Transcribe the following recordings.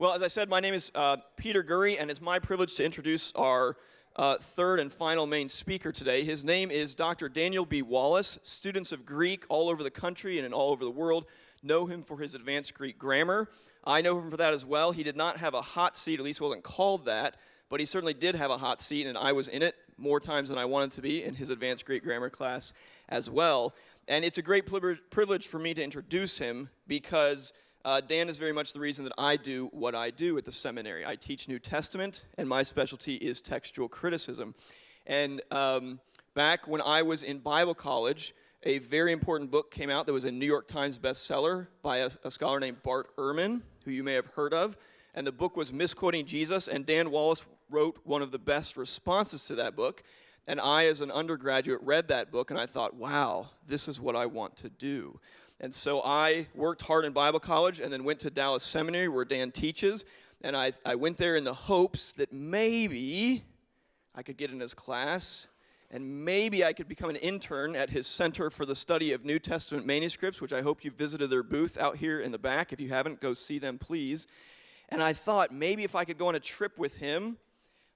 Well, as I said, my name is Peter Gurry, and it's my privilege to introduce our third and final main speaker today. His name is Dr. Daniel B Wallace. Students of Greek all over the country and all over the world know him for his advanced Greek grammar. I know him for that as well. He did not have a hot seat, at least wasn't called that, but he certainly did have a hot seat, and I was in it more times than I wanted to be in his advanced Greek grammar class as well. And it's a great privilege for me to introduce him because Dan is very much the reason that I do what I do at the seminary. I teach New Testament, and my specialty is textual criticism. And back when I was in Bible college, a very important book came out that was a New York Times bestseller by a scholar named Bart Ehrman, who you may have heard of. And the book was Misquoting Jesus, and Dan Wallace wrote one of the best responses to that book. And I, as an undergraduate, read that book, and I thought, wow, this is what I want to do. And so I worked hard in Bible college and then went to Dallas Seminary where Dan teaches. And I went there in the hopes that maybe I could get in his class and maybe I could become an intern at his Center for the Study of New Testament Manuscripts, which I hope you visited their booth out here in the back. If you haven't, go see them, please. And I thought maybe if I could go on a trip with him,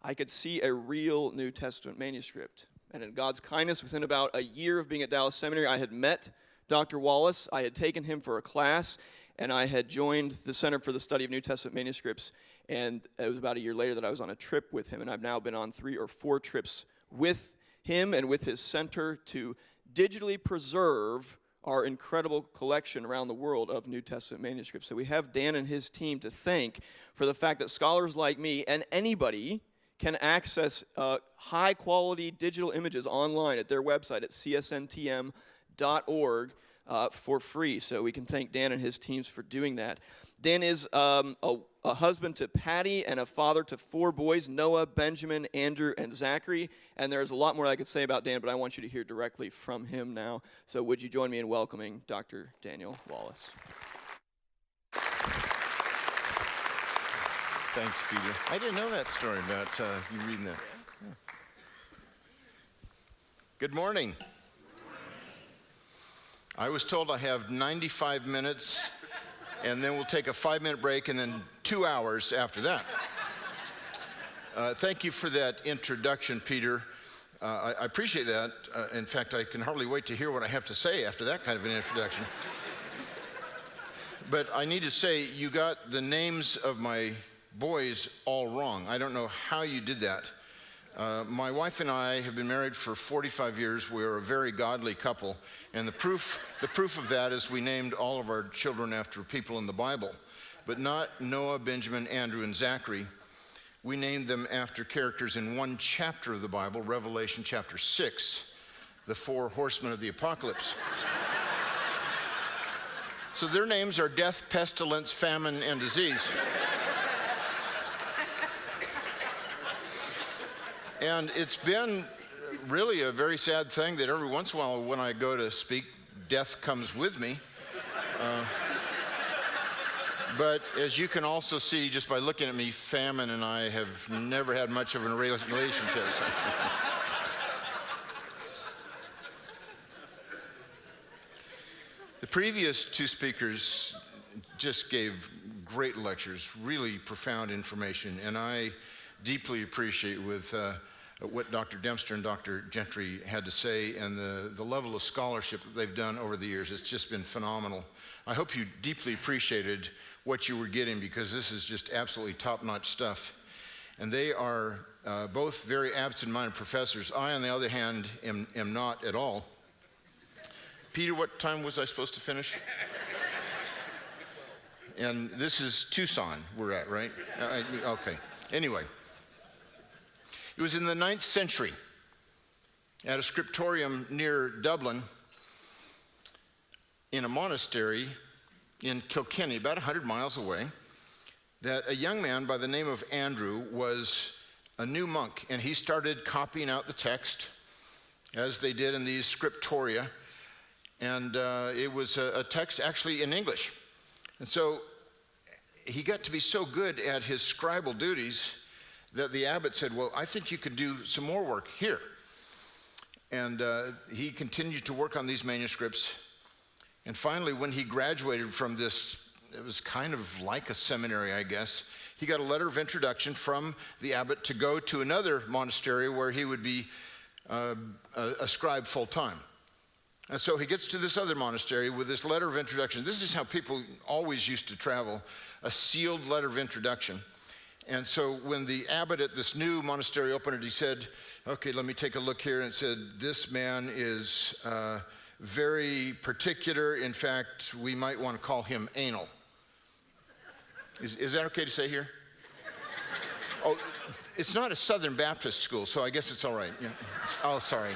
I could see a real New Testament manuscript. And in God's kindness, within about a year of being at Dallas Seminary, I had met Dr. Wallace. I had taken him for a class, and I had joined the Center for the Study of New Testament Manuscripts, and it was about a year later that I was on a trip with him, and I've now been on 3 or 4 trips with him and with his center to digitally preserve our incredible collection around the world of New Testament manuscripts. So we have Dan and his team to thank for the fact that scholars like me and anybody can access high-quality digital images online at their website at CSNTM.org for free. So we can thank Dan and his teams for doing that. Dan is a husband to Patty and a father to 4 boys, Noah, Benjamin, Andrew, and Zachary. And there's a lot more I could say about Dan, but I want you to hear directly from him now. So would you join me in welcoming Dr. Daniel Wallace? Thanks, Peter. I didn't know that story about you reading that. Yeah. Good morning. I was told I have 95 minutes, and then we'll take a 5-minute break, and then 2 hours after that. Thank you for that introduction, Peter. I appreciate that. In fact, I can hardly wait to hear what I have to say after that kind of an introduction. But I need to say, you got the names of my boys all wrong. I don't know how you did that. My wife and I have been married for 45 years. We're a very godly couple, and the proof of that is we named all of our children after people in the Bible, but not Noah, Benjamin, Andrew, and Zachary. We named them after characters in one chapter of the Bible, Revelation chapter 6, the 4 horsemen of the apocalypse. So their names are death, pestilence, famine, and disease. And it's been really a very sad thing that every once in a while when I go to speak, death comes with me. But as you can also see just by looking at me, famine and I have never had much of a relationship. So. The previous 2 speakers just gave great lectures, really profound information, and I deeply appreciate what Dr. Dempster and Dr. Gentry had to say, and the level of scholarship that they've done over the years. It's just been phenomenal. I hope you deeply appreciated what you were getting, because this is just absolutely top-notch stuff. And they are both very absent-minded professors. I, on the other hand, am not at all. Peter, what time was I supposed to finish? And this is Tucson we're at, right? Okay. Anyway. It was in the 9th century at a scriptorium near Dublin in a monastery in Kilkenny, about 100 miles away, that a young man by the name of Andrew was a new monk, and he started copying out the text as they did in these scriptoria, and it was a text actually in English. And so he got to be so good at his scribal duties that the abbot said, well, I think you could do some more work here. And he continued to work on these manuscripts. And finally, when he graduated from this, it was kind of like a seminary, I guess, he got a letter of introduction from the abbot to go to another monastery where he would be a scribe full time. And so he gets to this other monastery with this letter of introduction. This is how people always used to travel, a sealed letter of introduction. And so when the abbot at this new monastery opened it, he said, okay, let me take a look here. And it said, this man is very particular. In fact, we might want to call him anal. Is that okay to say here? Oh, it's not a Southern Baptist school, so I guess it's all right. Yeah. Oh, sorry.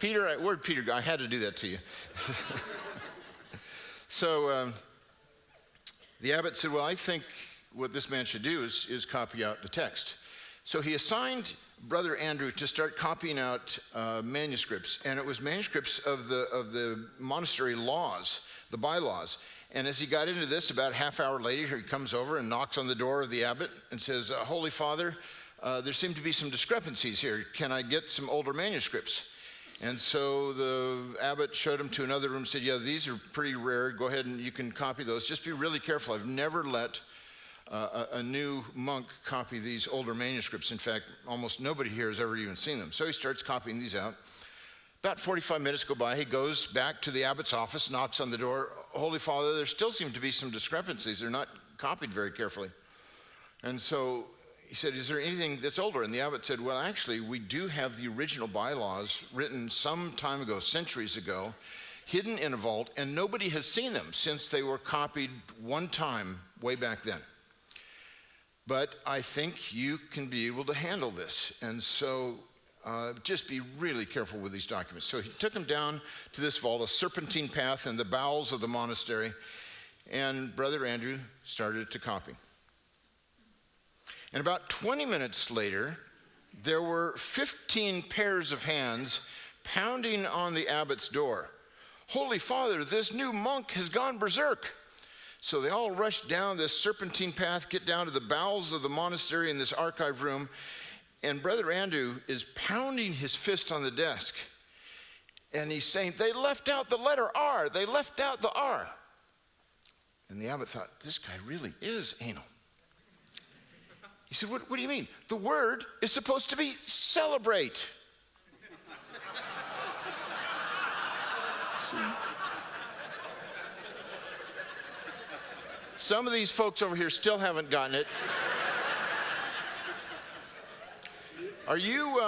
Peter, where'd Peter go? I had to do that to you. So the abbot said, well, I think what this man should do is copy out the text. So he assigned Brother Andrew to start copying out manuscripts, and it was manuscripts of the monastery laws, the bylaws. And as he got into this, about a half hour later, he comes over and knocks on the door of the abbot and says, Holy Father, there seem to be some discrepancies here. Can I get some older manuscripts? And so the abbot showed him to another room and said, yeah, these are pretty rare. Go ahead and you can copy those. Just be really careful. I've never let a new monk copy these older manuscripts. In fact, almost nobody here has ever even seen them. So he starts copying these out. About 45 minutes go by. He goes back to the abbot's office, knocks on the door. Holy Father, there still seem to be some discrepancies. They're not copied very carefully. And so he said, is there anything that's older? And the abbot said, well, actually, we do have the original bylaws written some time ago, centuries ago, hidden in a vault, and nobody has seen them since they were copied one time way back then. But I think you can be able to handle this. And so just be really careful with these documents. So he took him down to this vault, a serpentine path in the bowels of the monastery, and Brother Andrew started to copy. And about 20 minutes later, there were 15 pairs of hands pounding on the abbot's door. Holy Father, this new monk has gone berserk. So they all rush down this serpentine path, get down to the bowels of the monastery in this archive room, and Brother Andrew is pounding his fist on the desk. And he's saying, they left out the letter R. They left out the R. And the abbot thought, this guy really is anal. He said, what do you mean? The word is supposed to be celebrate. Some of these folks over here still haven't gotten it. Are you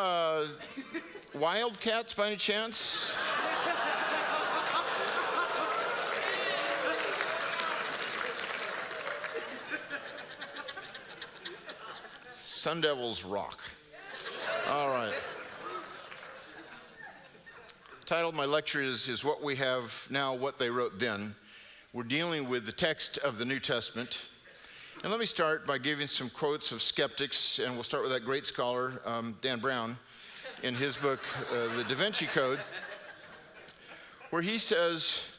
Wildcats by any chance? Sun Devils rock. All right. Title of my lecture is What We Have Now, What They Wrote Then. We're dealing with the text of the New Testament. And let me start by giving some quotes of skeptics, and we'll start with that great scholar, Dan Brown, in his book, The Da Vinci Code, where he says,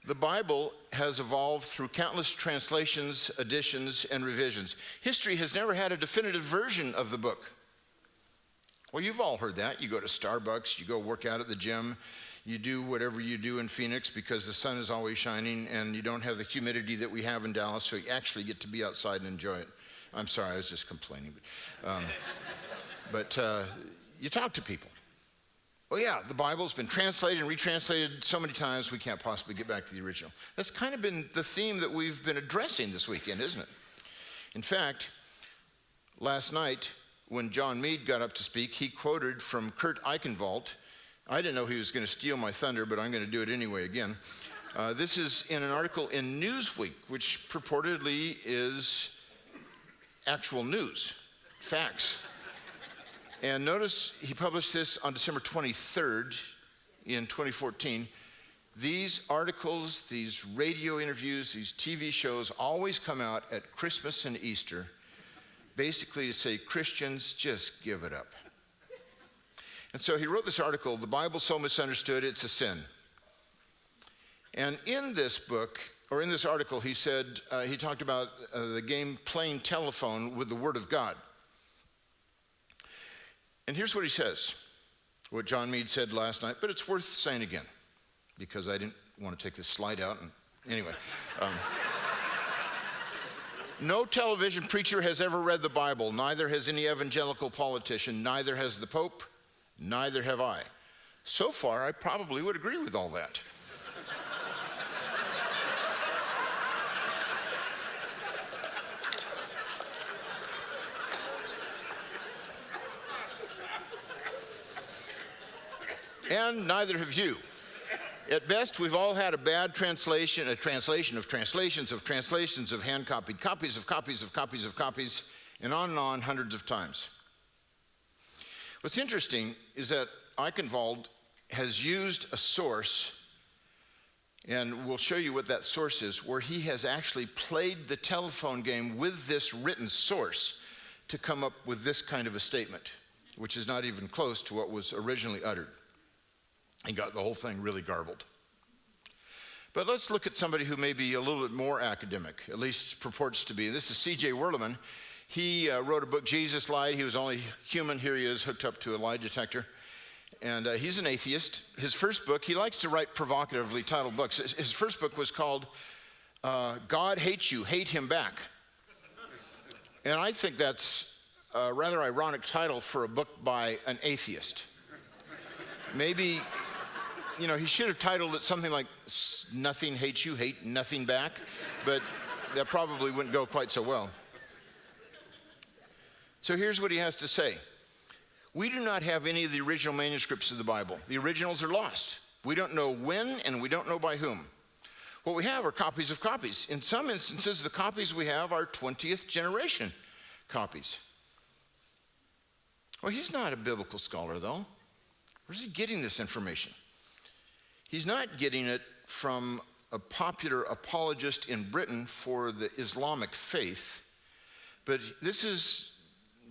the Bible has evolved through countless translations, additions, and revisions. History has never had a definitive version of the book. Well, you've all heard that. You go to Starbucks, you go work out at the gym, you do whatever you do in Phoenix because the sun is always shining and you don't have the humidity that we have in Dallas, so you actually get to be outside and enjoy it. I'm sorry, I was just complaining. But you talk to people. Oh yeah, the Bible's been translated and retranslated so many times we can't possibly get back to the original. That's kind of been the theme that we've been addressing this weekend, isn't it? In fact, last night when John Meade got up to speak, he quoted from Kurt Eichenwald. I didn't know he was going to steal my thunder, but I'm going to do it anyway again. This is in an article in Newsweek, which purportedly is actual news, facts. And notice he published this on December 23rd in 2014. These articles, these radio interviews, these TV shows always come out at Christmas and Easter, basically to say, Christians, just give it up. And so he wrote this article, The Bible's So Misunderstood, It's a Sin. And in this book, or in this article, he said, he talked about the game Playing Telephone with the Word of God. And here's what he says, what John Meade said last night, but it's worth saying again, because I didn't want to take this slide out. And anyway. No television preacher has ever read the Bible. Neither has any evangelical politician. Neither has the Pope. Neither have I. So far, I probably would agree with all that. And neither have you. At best, we've all had a bad translation, a translation of translations of translations of hand-copied copies of copies of copies of copies, and on hundreds of times. What's interesting is that Eichenwald has used a source, and we'll show you what that source is, where he has actually played the telephone game with this written source to come up with this kind of a statement, which is not even close to what was originally uttered. He got the whole thing really garbled. But let's look at somebody who may be a little bit more academic, at least purports to be. This is C.J. Werleman. He wrote a book, Jesus Lied. He was only human. Here he is, hooked up to a lie detector. And he's an atheist. His first book, he likes to write provocatively titled books. His first book was called God Hates You, Hate Him Back. And I think that's a rather ironic title for a book by an atheist. Maybe, he should have titled it something like Nothing Hates You, Hate Nothing Back, but that probably wouldn't go quite so well. So here's what he has to say. We do not have any of the original manuscripts of the Bible. The originals are lost. We don't know when, and we don't know by whom. What we have are copies of copies. In some instances, the copies we have are 20th generation copies. Well, he's not a biblical scholar, though. Where's he getting this information? He's not getting it from a popular apologist in Britain for the Islamic faith, but this is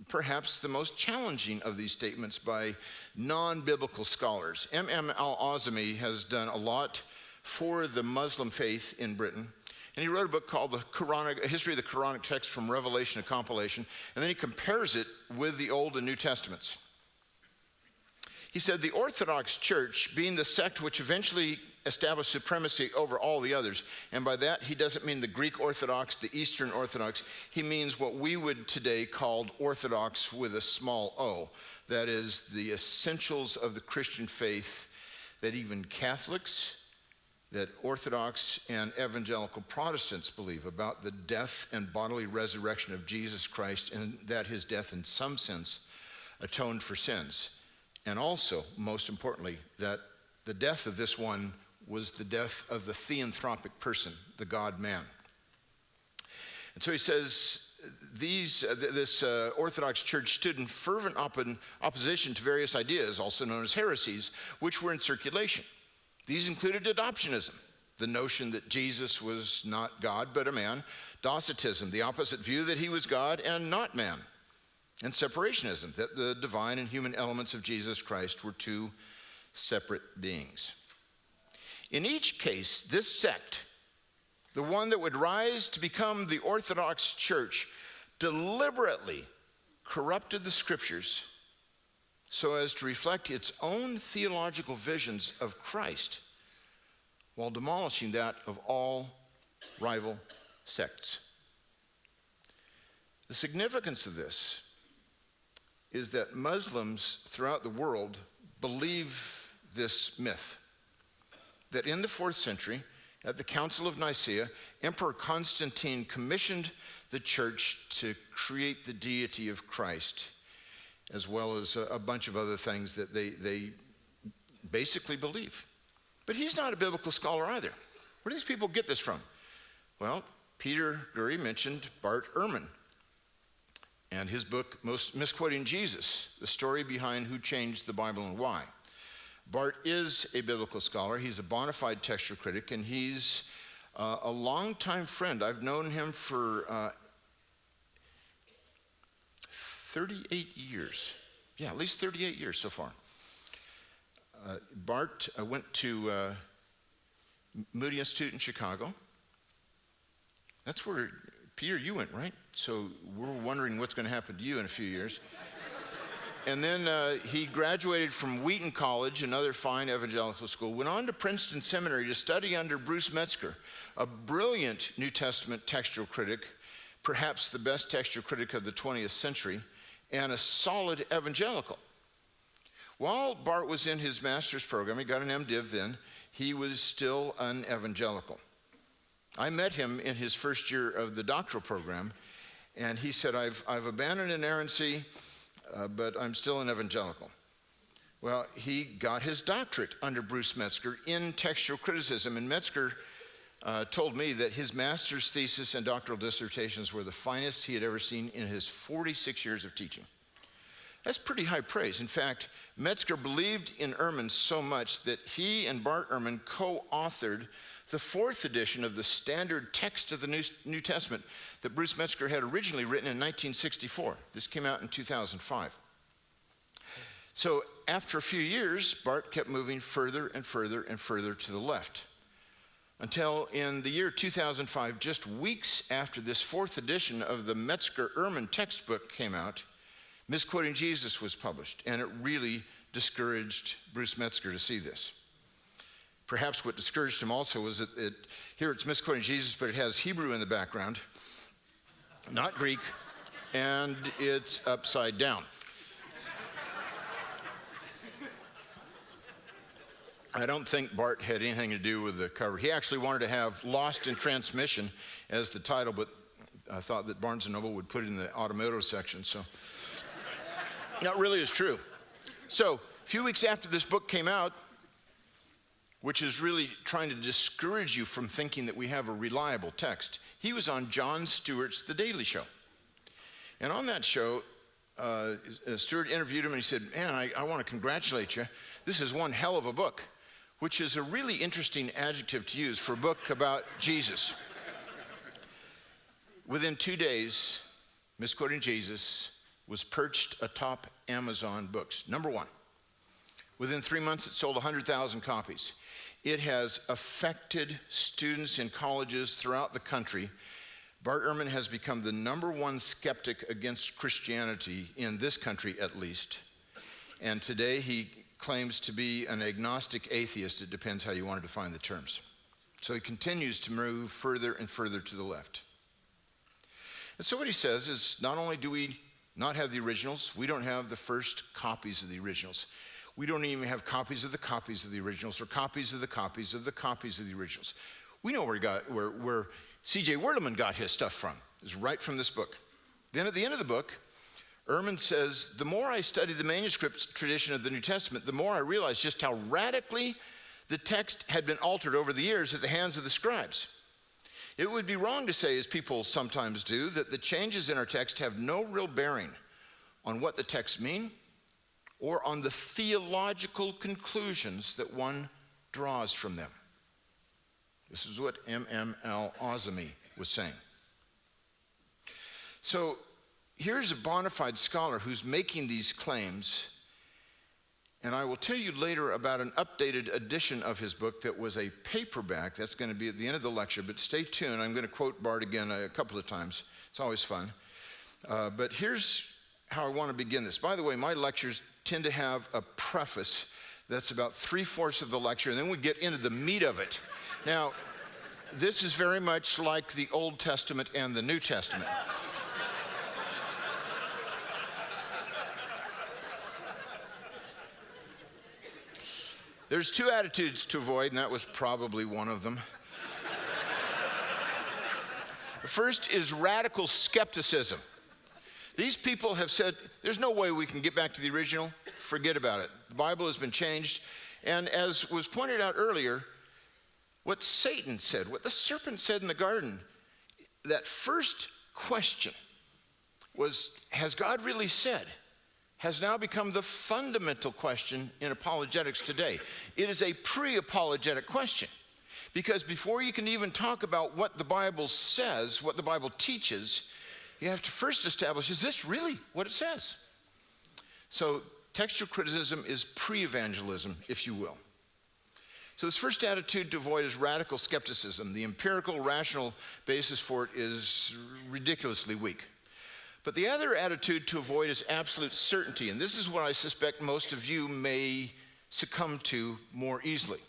perhaps the most challenging of these statements by non-biblical scholars. M.M. al-Azami has done a lot for the Muslim faith in Britain, and he wrote a book called A History of the Quranic Text from Revelation to Compilation, and then he compares it with the Old and New Testaments. He said, the Orthodox Church, being the sect which eventually established supremacy over all the others, and by that he doesn't mean the Greek Orthodox, the Eastern Orthodox, he means what we would today call Orthodox with a small o. That is the essentials of the Christian faith that even Catholics, that Orthodox and evangelical Protestants believe about the death and bodily resurrection of Jesus Christ, and that his death in some sense atoned for sins. And also, most importantly, that the death of this one was the death of the theanthropic person, the God-man. And so he says, this Orthodox Church stood in fervent opposition to various ideas, also known as heresies, which were in circulation. These included adoptionism, the notion that Jesus was not God but a man, Docetism, the opposite view that he was God and not man, and separationism, that the divine and human elements of Jesus Christ were two separate beings. In each case, this sect, the one that would rise to become the Orthodox Church, deliberately corrupted the scriptures so as to reflect its own theological visions of Christ while demolishing that of all rival sects. The significance of this is that Muslims throughout the world believe this myth, that in the 4th century, at the Council of Nicaea, Emperor Constantine commissioned the church to create the deity of Christ, as well as a bunch of other things that they basically believe. But he's not a biblical scholar either. Where do these people get this from? Well, Peter Gurry mentioned Bart Ehrman and his book, Misquoting Jesus, the story behind who changed the Bible and why. Bart is a biblical scholar. He's a bona fide textual critic, and he's a longtime friend. I've known him for 38 years. Yeah, at least 38 years so far. Bart went to Moody Institute in Chicago. That's where, Peter, you went, right? So we're wondering what's going to happen to you in a few years. And then he graduated from Wheaton College, another fine evangelical school, went on to Princeton Seminary to study under Bruce Metzger, a brilliant New Testament textual critic, perhaps the best textual critic of the 20th century, and a solid evangelical. While Bart was in his master's program, he got an MDiv then, he was still an evangelical. I met him in his first year of the doctoral program, and he said, I've abandoned inerrancy, but I'm still an evangelical. Well, he got his doctorate under Bruce Metzger in textual criticism, and Metzger told me that his master's thesis and doctoral dissertations were the finest he had ever seen in his 46 years of teaching. That's pretty high praise. In fact, Metzger believed in Ehrman so much that he and Bart Ehrman co-authored the 4th edition of the standard text of the New Testament that Bruce Metzger had originally written in 1964. This came out in 2005. So after a few years, Bart kept moving further and further and further to the left, until in the year 2005, just weeks after this 4th edition of the Metzger-Ehrman textbook came out, Misquoting Jesus was published, and it really discouraged Bruce Metzger to see this. Perhaps what discouraged him also was that here it's misquoting Jesus, but it has Hebrew in the background, not Greek, and it's upside down. I don't think Bart had anything to do with the cover. He actually wanted to have Lost in Transmission as the title, but I thought that Barnes & Noble would put it in the automotive section, so that really is true. So a few weeks after this book came out, which is really trying to discourage you from thinking that we have a reliable text, he was on Jon Stewart's The Daily Show. And on that show, Stewart interviewed him and he said, man, I want to congratulate you. This is one hell of a book, which is a really interesting adjective to use for a book about Jesus. Within 2 days, Misquoting Jesus was perched atop Amazon books, #1. Within 3 months, it sold 100,000 copies. It has affected students in colleges throughout the country. Bart Ehrman has become the #1 skeptic against Christianity in this country, at least. And today he claims to be an agnostic atheist. It depends how you want to define the terms. So he continues to move further and further to the left. And so what he says is, not only do we not have the originals, we don't have the first copies of the originals. We don't even have copies of the copies of the originals, or copies of the copies of the copies of the originals. We know where C.J. Werleman got his stuff from. It's right from this book. Then at the end of the book, Ehrman says, the more I study the manuscript tradition of the New Testament, the more I realize just how radically the text had been altered over the years at the hands of the scribes. It would be wrong to say, as people sometimes do, that the changes in our text have no real bearing on what the texts mean or on the theological conclusions that one draws from them. This is what M.M.L. Azami was saying. So here's a bona fide scholar who's making these claims, and I will tell you later about an updated edition of his book that was a paperback. That's going to be at the end of the lecture, but stay tuned. I'm going to quote Bart again a couple of times. It's always fun. But here's how I want to begin this. By the way, my lectures tend to have a preface that's about 3/4 of the lecture, and then we get into the meat of it. Now, this is very much like the Old Testament and the New Testament. There's 2 attitudes to avoid, and that was probably one of them. The first is radical skepticism. These people have said, there's no way we can get back to the original. Forget about it. The Bible has been changed. And as was pointed out earlier, what Satan said, what the serpent said in the garden, that first question was, has God really said? Has now become the fundamental question in apologetics today. It is a pre-apologetic question, because before you can even talk about what the Bible says, what the Bible teaches, you have to first establish, is this really what it says? So textual criticism is pre-evangelism, if you will. So this first attitude to avoid is radical skepticism. The empirical, rational basis for it is ridiculously weak. But the other attitude to avoid is absolute certainty, and this is what I suspect most of you may succumb to more easily.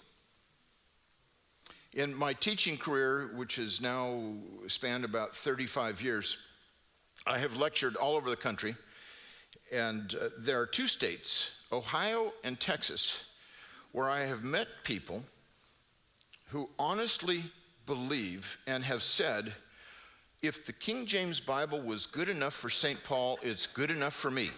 In my teaching career, which has now spanned about 35 years, I have lectured all over the country, and there are 2 states, Ohio and Texas, where I have met people who honestly believe and have said, if the King James Bible was good enough for St. Paul, it's good enough for me.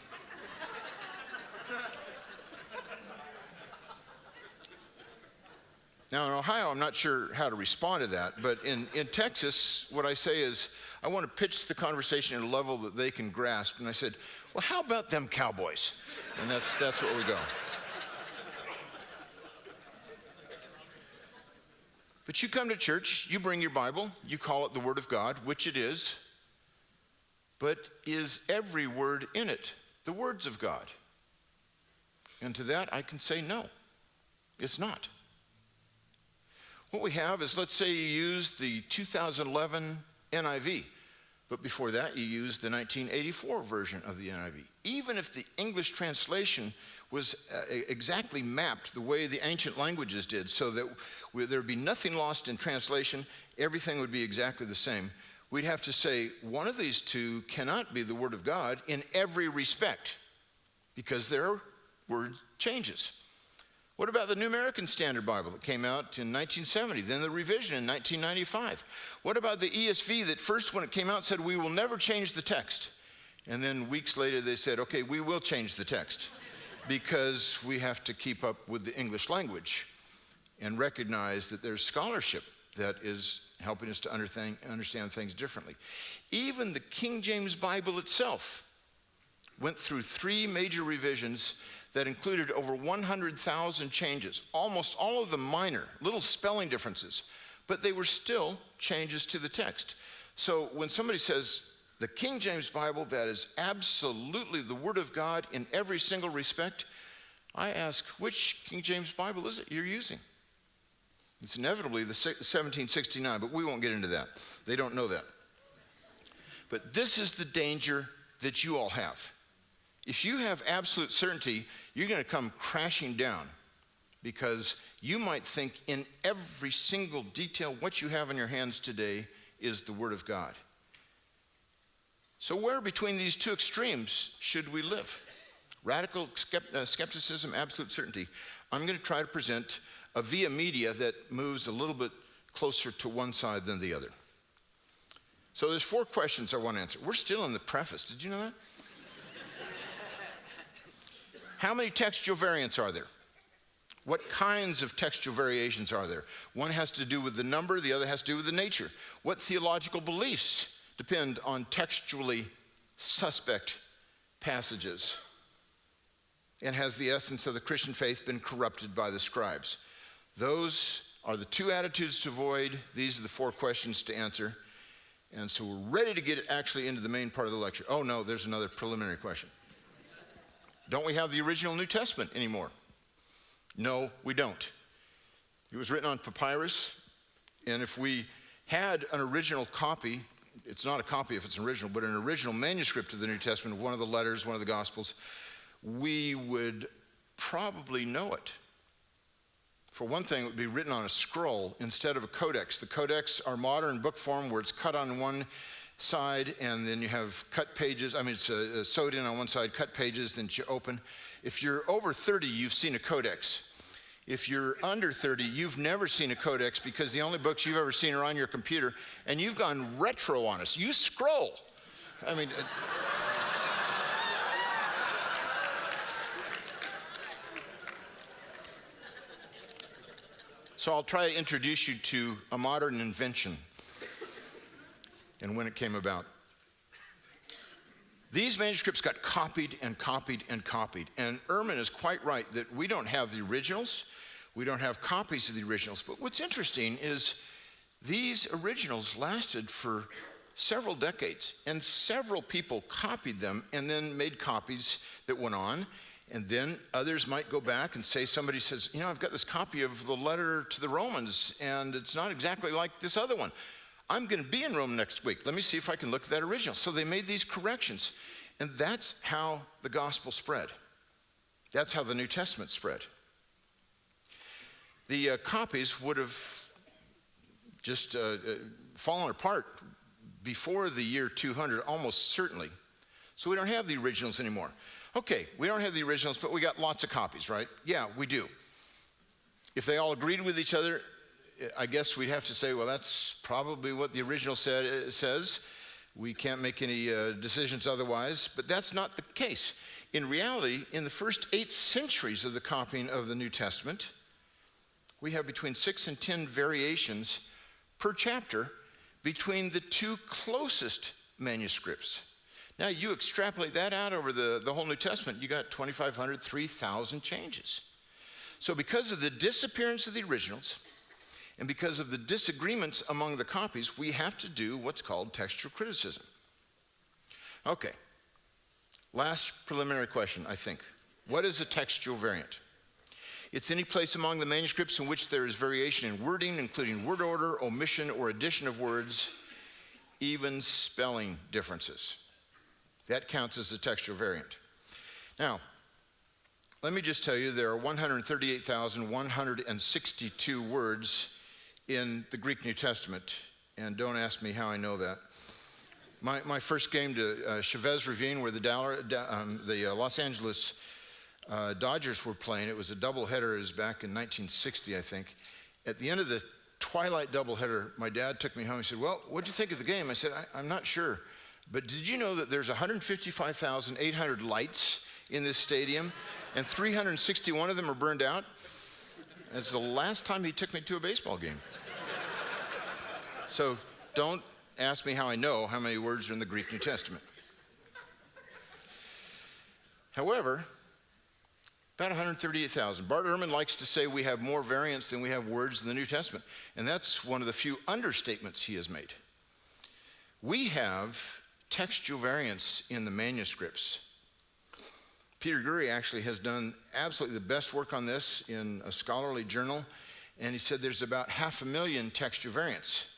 Now, in Ohio, I'm not sure how to respond to that, but in Texas, what I say is, I want to pitch the conversation at a level that they can grasp. And I said, well, how about them Cowboys? And that's where we go. But you come to church, you bring your Bible, you call it the Word of God, which it is, but is every word in it the words of God? And to that, I can say no, it's not. What we have is, let's say you use the 2011 NIV, but before that you used the 1984 version of the NIV. Even if the English translation was exactly mapped the way the ancient languages did, so that there would be nothing lost in translation, everything would be exactly the same, we'd have to say one of these 2 cannot be the Word of God in every respect, because there are word changes. What about the New American Standard Bible that came out in 1970, then the revision in 1995? What about the ESV that first, when it came out, said, we will never change the text? And then weeks later they said, okay, we will change the text because we have to keep up with the English language and recognize that there's scholarship that is helping us to understand things differently. Even the King James Bible itself went through 3 major revisions that included over 100,000 changes, almost all of them minor, little spelling differences, but they were still changes to the text. So when somebody says, the King James Bible, that is absolutely the Word of God in every single respect, I ask, which King James Bible is it you're using? It's inevitably the 1769, but we won't get into that. They don't know that. But this is the danger that you all have. If you have absolute certainty, you're going to come crashing down, because you might think in every single detail what you have in your hands today is the Word of God. So where between these 2 extremes should we live? Radical skepticism, absolute certainty. I'm going to try to present a via media that moves a little bit closer to one side than the other. So there's 4 questions I want to answer. We're still in the preface. Did you know that? How many textual variants are there? What kinds of textual variations are there? One has to do with the number, the other has to do with the nature. What theological beliefs depend on textually suspect passages? And has the essence of the Christian faith been corrupted by the scribes? Those are the 2 attitudes to avoid. These are the 4 questions to answer. And so we're ready to get actually into the main part of the lecture. Oh no, there's another preliminary question. Don't we have the original New Testament anymore? No, we don't. It was written on papyrus, and if we had an original copy, it's not a copy if it's an original, but an original manuscript of the New Testament, of one of the letters, one of the Gospels, we would probably know it. For one thing, it would be written on a scroll instead of a codex. The codex are modern book form where it's cut on one side, and then you have cut pages. I mean, it's sewed in on one side, cut pages, then you open. If you're over 30, you've seen a codex. If you're under 30, you've never seen a codex, because the only books you've ever seen are on your computer, and you've gone retro on us. You scroll. I mean, so I'll try to introduce you to a modern invention and when it came about. These manuscripts got copied and copied and copied. And Ehrman is quite right that we don't have the originals. We don't have copies of the originals. But what's interesting is these originals lasted for several decades. And several people copied them and then made copies that went on. And then others might go back and say, somebody says, you know, I've got this copy of the letter to the Romans, and it's not exactly like this other one. I'm going to be in Rome next week. Let me see if I can look at that original. So they made these corrections. And that's how the gospel spread. That's how the New Testament spread. The copies would have just fallen apart before the year 200, almost certainly. So we don't have the originals anymore. Okay, we don't have the originals, but we got lots of copies, right? Yeah, we do. If they all agreed with each other, I guess we'd have to say, well, that's probably what the original says. We can't make any decisions otherwise, but that's not the case. In reality, in the first 8 centuries of the copying of the New Testament, we have between 6 and 10 variations per chapter between the 2 closest manuscripts. Now you extrapolate that out over the whole New Testament, you got 2,500, 3,000 changes. So because of the disappearance of the originals, and because of the disagreements among the copies, we have to do what's called textual criticism. Okay, last preliminary question, I think. What is a textual variant? It's any place among the manuscripts in which there is variation in wording, including word order, omission, or addition of words, even spelling differences. That counts as a textual variant. Now, let me just tell you, there are 138,162 words in the Greek New Testament, and don't ask me how I know that. My first game to Chavez Ravine, where the Los Angeles Dodgers were playing, it was a doubleheader. It was back in 1960, I think. At the end of the twilight doubleheader, my dad took me home. He said, well, what'd you think of the game? I said, I'm not sure, but did you know that there's 155,800 lights in this stadium, and 361 of them are burned out? That's the last time he took me to a baseball game. So don't ask me how I know how many words are in the Greek New Testament. However, about 138,000. Bart Ehrman likes to say we have more variants than we have words in the New Testament, and that's one of the few understatements he has made. We have textual variants in the manuscripts. Peter Gurry actually has done absolutely the best work on this in a scholarly journal, and he said there's about 500,000 textual variants.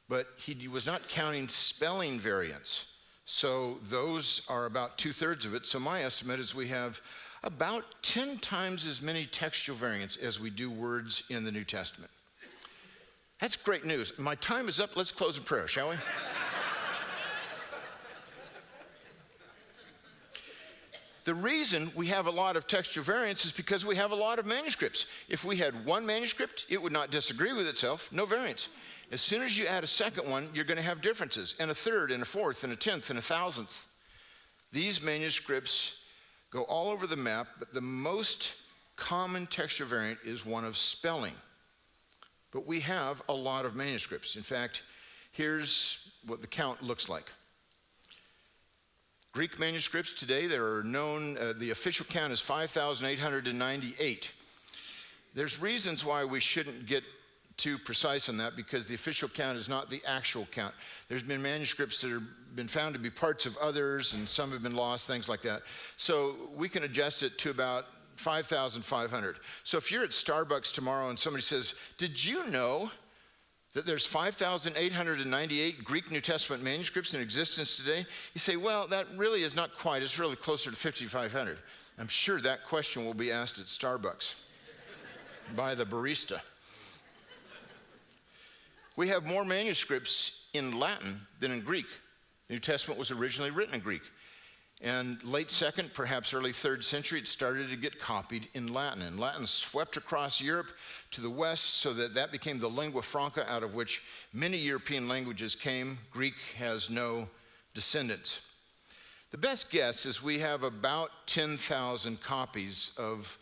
But he was not counting spelling variants. So those are about 2/3 of it. So my estimate is we have about 10 times as many textual variants as we do words in the New Testament. That's great news. My time is up. Let's close in prayer, shall we? The reason we have a lot of textual variants is because we have a lot of manuscripts. If we had one manuscript, it would not disagree with itself, no variants. As soon as you add a second one, you're going to have differences, and a third, and a fourth, and a 10th, and a 1,000th. These manuscripts go all over the map, but the most common textual variant is one of spelling. But we have a lot of manuscripts. In fact, here's what the count looks like. Greek manuscripts today, there are known, the official count is 5,898. There's reasons why we shouldn't get too precise on that, because the official count is not the actual count. There's been manuscripts that have been found to be parts of others, and some have been lost, things like that. So we can adjust it to about 5,500. So if you're at Starbucks tomorrow and somebody says, did you know that there's 5,898 Greek New Testament manuscripts in existence today? You say, well, that really is not quite. It's really closer to 5,500. I'm sure that question will be asked at Starbucks by the barista. We have more manuscripts in Latin than in Greek. The New Testament was originally written in Greek. And late 2nd, perhaps early 3rd century, it started to get copied in Latin. And Latin swept across Europe to the west so that became the lingua franca out of which many European languages came. Greek has no descendants. The best guess is we have about 10,000 copies of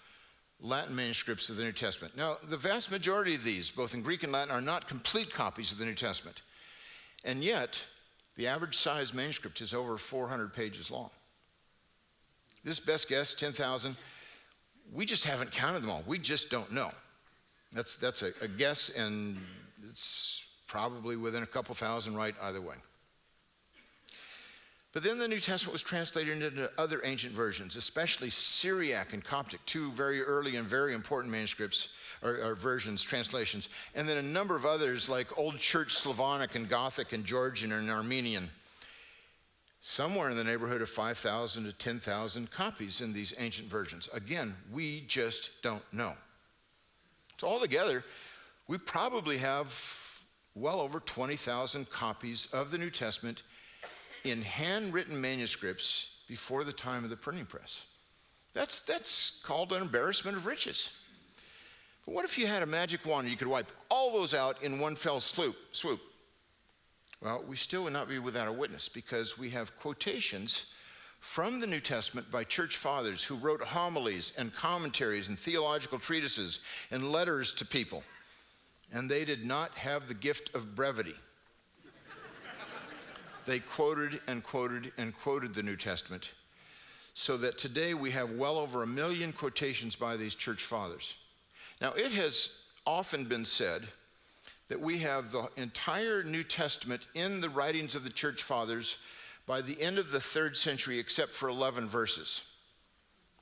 Latin manuscripts of the New Testament. Now, the vast majority of these, both in Greek and Latin, are not complete copies of the New Testament. And yet, the average size manuscript is over 400 pages long. This best guess, 10,000, we just haven't counted them all. We just don't know. That's a guess, and it's probably within a couple thousand right either way. But then the New Testament was translated into other ancient versions, especially Syriac and Coptic, 2 very early and very important manuscripts, or versions, translations. And then a number of others like Old Church Slavonic and Gothic and Georgian and Armenian. Somewhere in the neighborhood of 5,000 to 10,000 copies in these ancient versions. Again, we just don't know. So altogether, we probably have well over 20,000 copies of the New Testament in handwritten manuscripts before the time of the printing press. That's called an embarrassment of riches. But what if you had a magic wand and you could wipe all those out in one fell swoop? Well, we still would not be without a witness, because we have quotations from the New Testament by church fathers who wrote homilies and commentaries and theological treatises and letters to people. And they did not have the gift of brevity. They quoted and quoted and quoted the New Testament, so that today we have well over 1 million quotations by these church fathers. Now, it has often been said that we have the entire New Testament in the writings of the church fathers by the end of the 3rd century, except for 11 verses.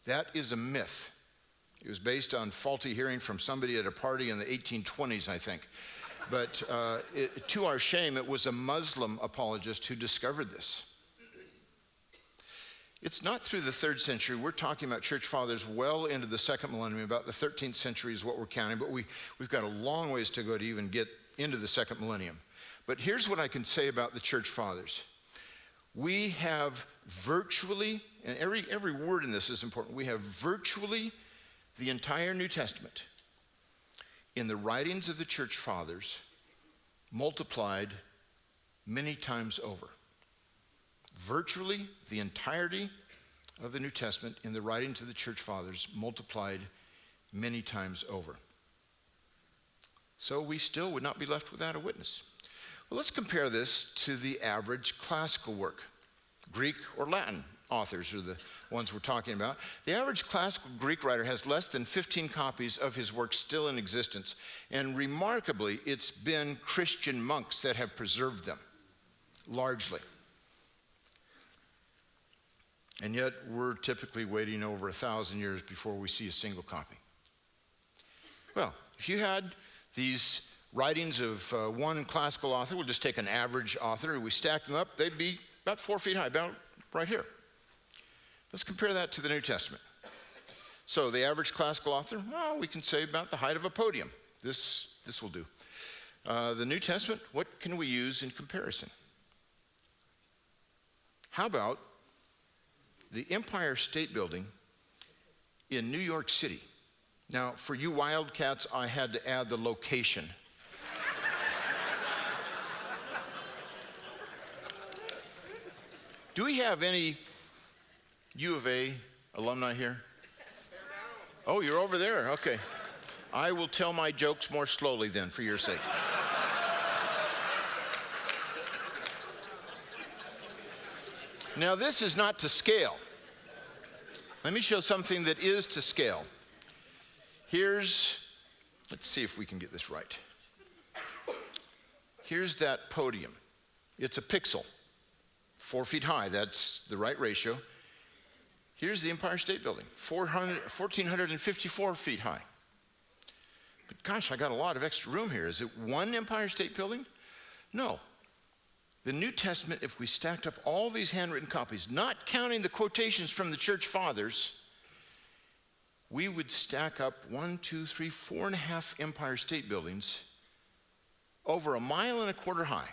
That is a myth. It was based on faulty hearing from somebody at a party in the 1820s, I think. But to our shame, it was a Muslim apologist who discovered this. It's not through the 3rd century. We're talking about church fathers well into the 2nd millennium. About the 13th century is what we're counting, but we've got a long ways to go to even get into the 2nd millennium. But here's what I can say about the church fathers. We have virtually, and every word in this is important, we have virtually the entire New Testament in the writings of the church fathers multiplied many times over. Virtually the entirety of the New Testament in the writings of the church fathers multiplied many times over. So we still would not be left without a witness. Well, let's compare this to the average classical work. Greek or Latin authors are the ones we're talking about. The average classical Greek writer has less than 15 copies of his work still in existence, and remarkably, it's been Christian monks that have preserved them, largely. And yet, we're typically waiting over 1,000 years before we see a single copy. Well, if you had these writings of one classical author, we'll just take an average author, and we stack them up, they'd be about 4 feet high, about right here. Let's compare that to the New Testament. So the average classical author, well, we can say about the height of a podium. This will do. The New Testament, what can we use in comparison? How about the Empire State Building in New York City? Now, for you wildcats, I had to add the location. Do we have any U of A alumni here? Oh, you're over there. Okay. I will tell my jokes more slowly then, for your sake. Now, this is not to scale. Let me show something that is to scale. Let's see if we can get this right. Here's that podium. It's a pixel, 4 feet high. That's the right ratio. Here's the Empire State Building, 1,454 feet high. But gosh, I got a lot of extra room here. Is it one Empire State Building? No. The New Testament, if we stacked up all these handwritten copies, not counting the quotations from the church fathers, we would stack up 1, 2, 3, 4.5 Empire State Buildings over 1.25 miles high,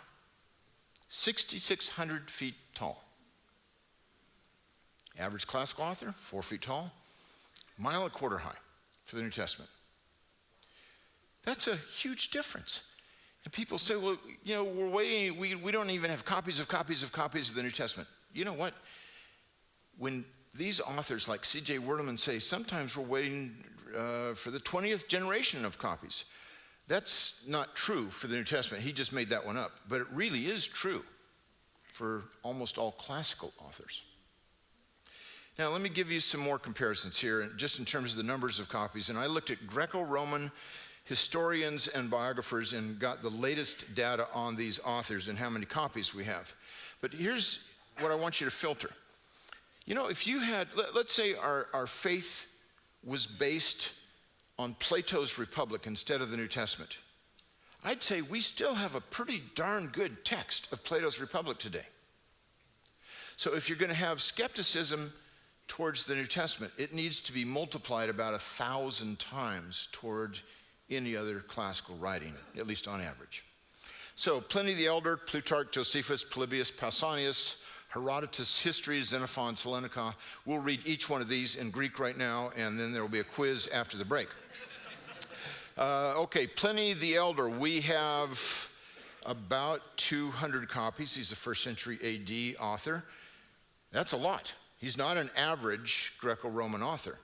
6,600 feet tall. Average classical author, 4 feet tall, 1.25 miles high for the New Testament. That's a huge difference. And people say, well, you know, we're waiting, we don't even have copies of the New Testament. You know what? When these authors like C.J. Werleman say, sometimes we're waiting for the 20th generation of copies. That's not true for the New Testament. He just made that one up. But it really is true for almost all classical authors. Now, let me give you some more comparisons here, just in terms of the numbers of copies. And I looked at Greco-Roman historians and biographers and got the latest data on these authors and how many copies we have. But here's what I want you to filter. You know, if you had, let's say our faith was based on Plato's Republic instead of the New Testament, I'd say we still have a pretty darn good text of Plato's Republic today. So if you're going to have skepticism towards the New Testament, it needs to be multiplied about 1,000 times toward any other classical writing, at least on average. So Pliny the Elder, Plutarch, Josephus, Polybius, Pausanias, Herodotus' History, Xenophon's Hellenica. We'll read each one of these in Greek right now, and then there will be a quiz after the break. Okay, Pliny the Elder, we have about 200 copies. He's a first century AD author. That's a lot. He's not an average Greco-Roman author.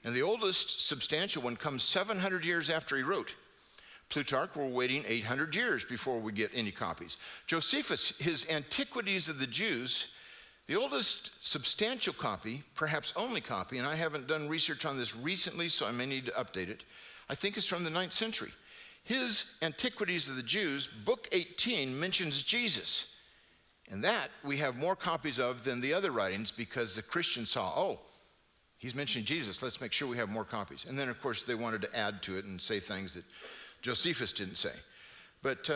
And the oldest substantial one comes 700 years after he wrote. Plutarch, we're waiting 800 years before we get any copies. Josephus, his Antiquities of the Jews, the oldest substantial copy, perhaps only copy, and I haven't done research on this recently, so I may need to update it, I think is from the 9th century. His Antiquities of the Jews, book 18, mentions Jesus. And that we have more copies of than the other writings because the Christians saw, oh, he's mentioning Jesus, let's make sure we have more copies. And then, of course, they wanted to add to it and say things that Josephus didn't say. But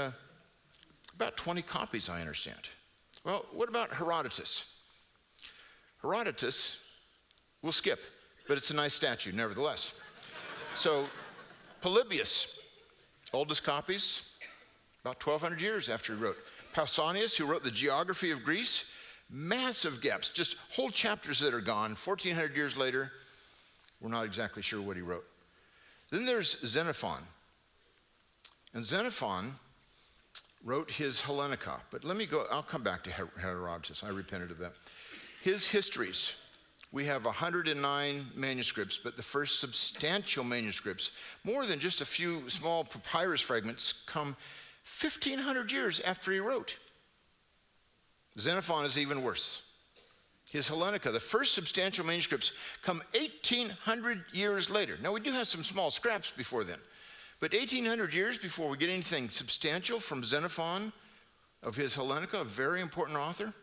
about 20 copies, I understand. Well, what about Herodotus? Herodotus, we'll skip, but it's a nice statue nevertheless. So Polybius, oldest copies, about 1,200 years after he wrote. Pausanias, who wrote the geography of Greece, massive gaps, just whole chapters that are gone. 1,400 years later, we're not exactly sure what he wrote. Then there's Xenophon. And Xenophon wrote his Hellenica. But let me go, I'll come back to Herodotus. I repented of that. His histories, we have 109 manuscripts, but the first substantial manuscripts, more than just a few small papyrus fragments, come 1,500 years after he wrote. Xenophon is even worse. His Hellenica, the first substantial manuscripts, come 1,800 years later. Now, we do have some small scraps before then, but 1,800 years before we get anything substantial from Xenophon of his Hellenica, a very important author.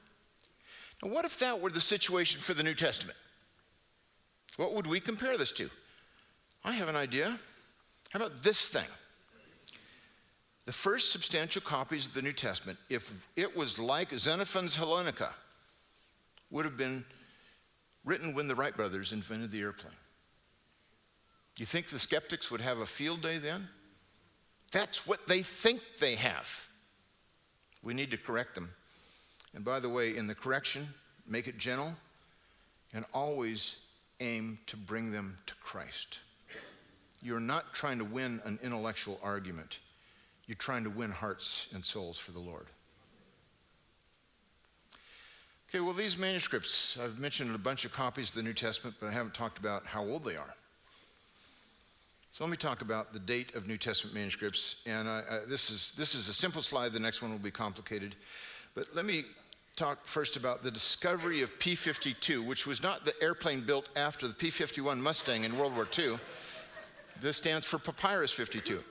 Now, what if that were the situation for the New Testament? What would we compare this to? I have an idea. How about this thing? The first substantial copies of the New Testament, if it was like Xenophon's Hellenica, would have been written when the Wright brothers invented the airplane. You think the skeptics would have a field day then? That's what they think they have. We need to correct them. And by the way, in the correction, make it gentle and always aim to bring them to Christ. You're not trying to win an intellectual argument. You're trying to win hearts and souls for the Lord. Okay, well, these manuscripts, I've mentioned a bunch of copies of the New Testament, but I haven't talked about how old they are. So let me talk about the date of New Testament manuscripts. And this is a simple slide. The next one will be complicated. But let me talk first about the discovery of P-52, which was not the airplane built after the P-51 Mustang in World War II. This stands for Papyrus 52.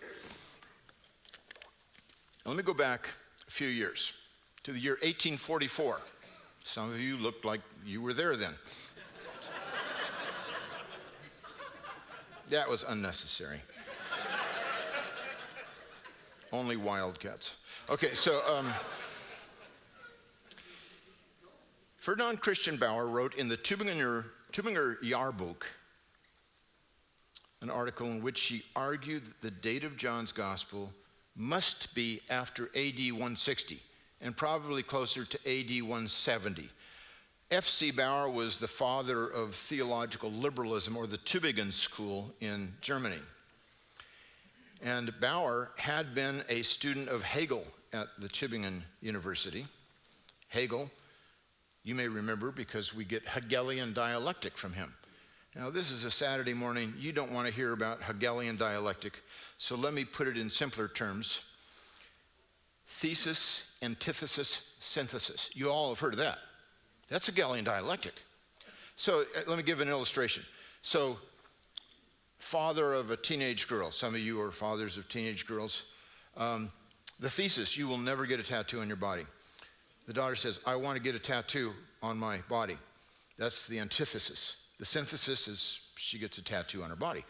Now, let me go back a few years to the year 1844. Some of you looked like you were there then. That was unnecessary. Only wildcats. Okay, so Ferdinand Christian Bauer wrote in the Tübinger Jahrbuch an article in which he argued that the date of John's Gospel must be after AD 160 and probably closer to AD 170. F.C. Bauer was the father of theological liberalism, or the Tübingen school in Germany. And Bauer had been a student of Hegel at the Tübingen University. Hegel, you may remember, because we get Hegelian dialectic from him. Now, this is a Saturday morning. You don't want to hear about Hegelian dialectic, so let me put it in simpler terms. Thesis, antithesis, synthesis. You all have heard of that. That's Hegelian dialectic. So let me give an illustration. So, father of a teenage girl. Some of you are fathers of teenage girls. The thesis, you will never get a tattoo on your body. The daughter says, I want to get a tattoo on my body. That's the antithesis. The synthesis is she gets a tattoo on her body.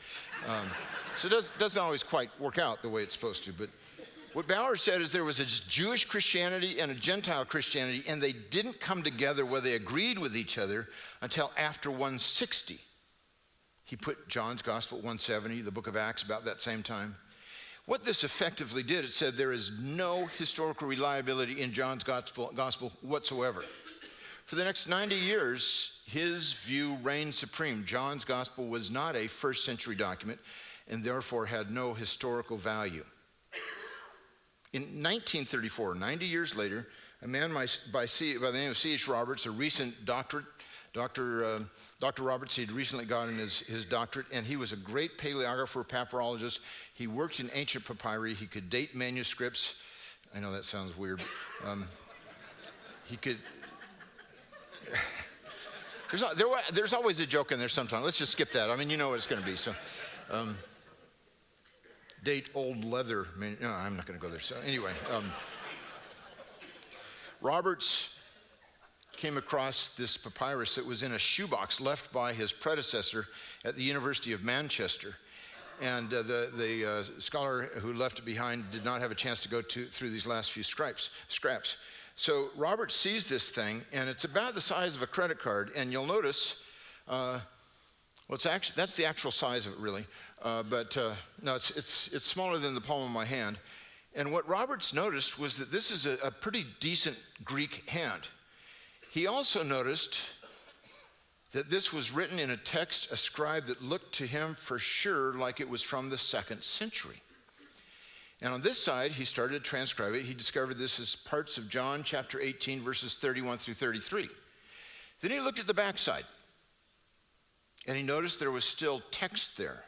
So it doesn't always quite work out the way it's supposed to. But what Bauer said is there was a Jewish Christianity and a Gentile Christianity, and they didn't come together where they agreed with each other until after 160. He put John's Gospel at 170, the book of Acts about that same time. What this effectively did, it said there is no historical reliability in John's gospel whatsoever. For the next 90 years, his view reigned supreme. John's gospel was not a first century document and therefore had no historical value. In 1934, 90 years later, a man by the name of C.H. Roberts, a recent doctorate, Dr. Roberts, he'd recently gotten his doctorate, and he was a great paleographer, papyrologist. He worked in ancient papyri. He could date manuscripts. I know that sounds weird. He could... There's always a joke in there sometimes. Let's just skip that. I mean, you know what it's going to be. So, date old leather. No, I'm not going to go there. So anyway, Roberts came across this papyrus that was in a shoebox left by his predecessor at the University of Manchester. And the scholar who left it behind did not have a chance to go through these last few scraps. So Robert sees this thing, and it's about the size of a credit card. And you'll notice, that's the actual size of it, really. No, it's smaller than the palm of my hand. And what Roberts noticed was that this is a pretty decent Greek hand. He also noticed that this was written in a text, a scribe that looked to him for sure like it was from the 2nd century. And on this side, he started to transcribe it. He discovered this as parts of John chapter 18, verses 31 through 33. Then he looked at the backside, and he noticed there was still text there.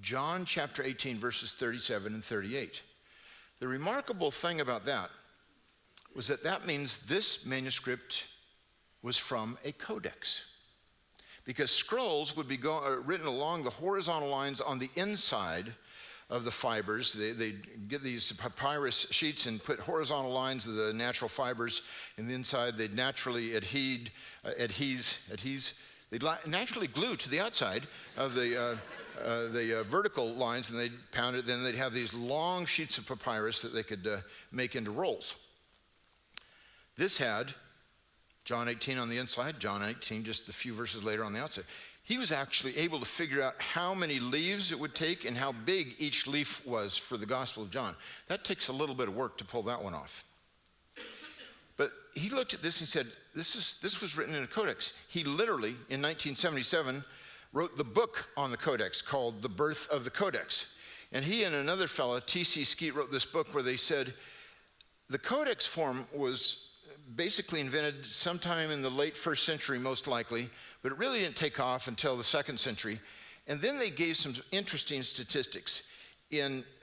John chapter 18, verses 37 and 38. The remarkable thing about that was that means this manuscript was from a codex. Because scrolls would be written along the horizontal lines on the inside of the fibers. They'd get these papyrus sheets and put horizontal lines of the natural fibers in the inside. They'd naturally they'd naturally glue to the outside of the vertical lines, and they'd pound it. Then they'd have these long sheets of papyrus that they could make into rolls. This had John 18 on the inside, John 18 just a few verses later on the outside. He was actually able to figure out how many leaves it would take and how big each leaf was for the Gospel of John. That takes a little bit of work to pull that one off. But he looked at this and said, this was written in a codex. He literally, in 1977, wrote the book on the codex called The Birth of the Codex. And he and another fellow, T.C. Skeet, wrote this book where they said the codex form was basically invented sometime in the late 1st century, most likely, but it really didn't take off until the 2nd century. And then they gave some interesting statistics.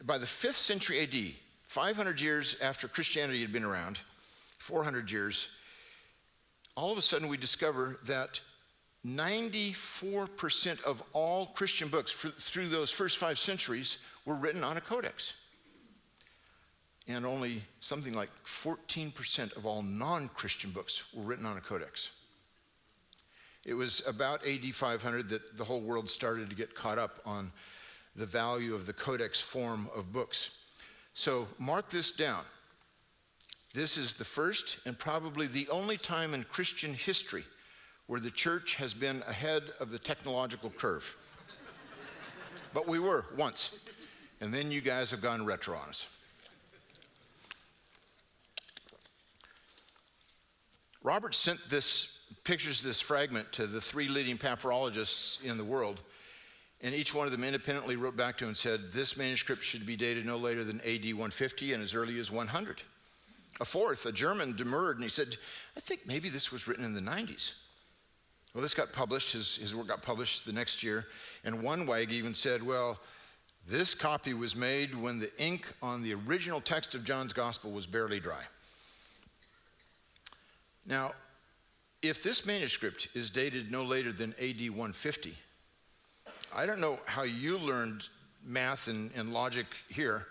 By the 5th century AD, 500 years after Christianity had been around, 400 years, all of a sudden we discover that 94% of all Christian books through those first 5 centuries were written on a codex. And only something like 14% of all non-Christian books were written on a codex. It was about AD 500 that the whole world started to get caught up on the value of the codex form of books. So mark this down. This is the first and probably the only time in Christian history where the church has been ahead of the technological curve. But we were once, and then you guys have gone retro on us. Robert sent pictures of this fragment to the 3 leading papyrologists in the world, and each one of them independently wrote back to him and said, this manuscript should be dated no later than AD 150 and as early as 100. A fourth, a German, demurred, and he said, I think maybe this was written in the 90s. Well, this got published, his work got published the next year, and one wag even said, well, this copy was made when the ink on the original text of John's Gospel was barely dry. Now, if this manuscript is dated no later than AD 150, I don't know how you learned math and logic here.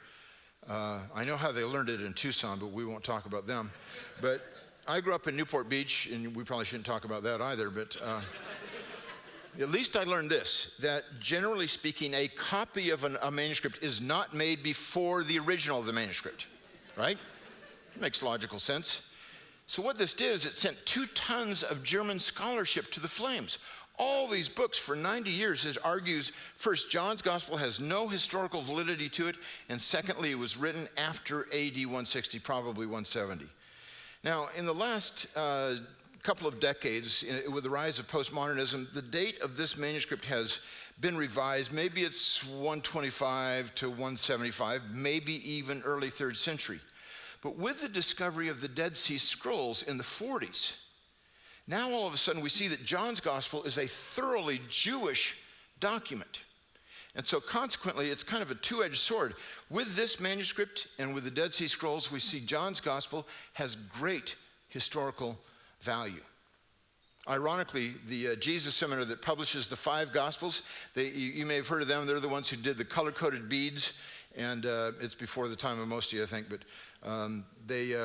I know how they learned it in Tucson, but we won't talk about them. But I grew up in Newport Beach, and we probably shouldn't talk about that either, but at least I learned this, that generally speaking, a copy of a manuscript is not made before the original of the manuscript, right? It makes logical sense. So what this did is it sent 2 tons of German scholarship to the flames. all these books for 90 years. It argues, first, John's gospel has no historical validity to it, and secondly, it was written after AD 160, probably 170. Now, in the last couple of decades, with the rise of postmodernism, the date of this manuscript has been revised. Maybe it's 125 to 175, maybe even early 3rd century. But with the discovery of the Dead Sea Scrolls in the 40s, now all of a sudden we see that John's gospel is a thoroughly Jewish document. And so consequently, it's kind of a two-edged sword. With this manuscript and with the Dead Sea Scrolls, we see John's gospel has great historical value. Ironically, the Jesus Seminary that publishes the 5 Gospels, you may have heard of them. They're the ones who did the color-coded beads, and it's before the time of most of you, I think, but they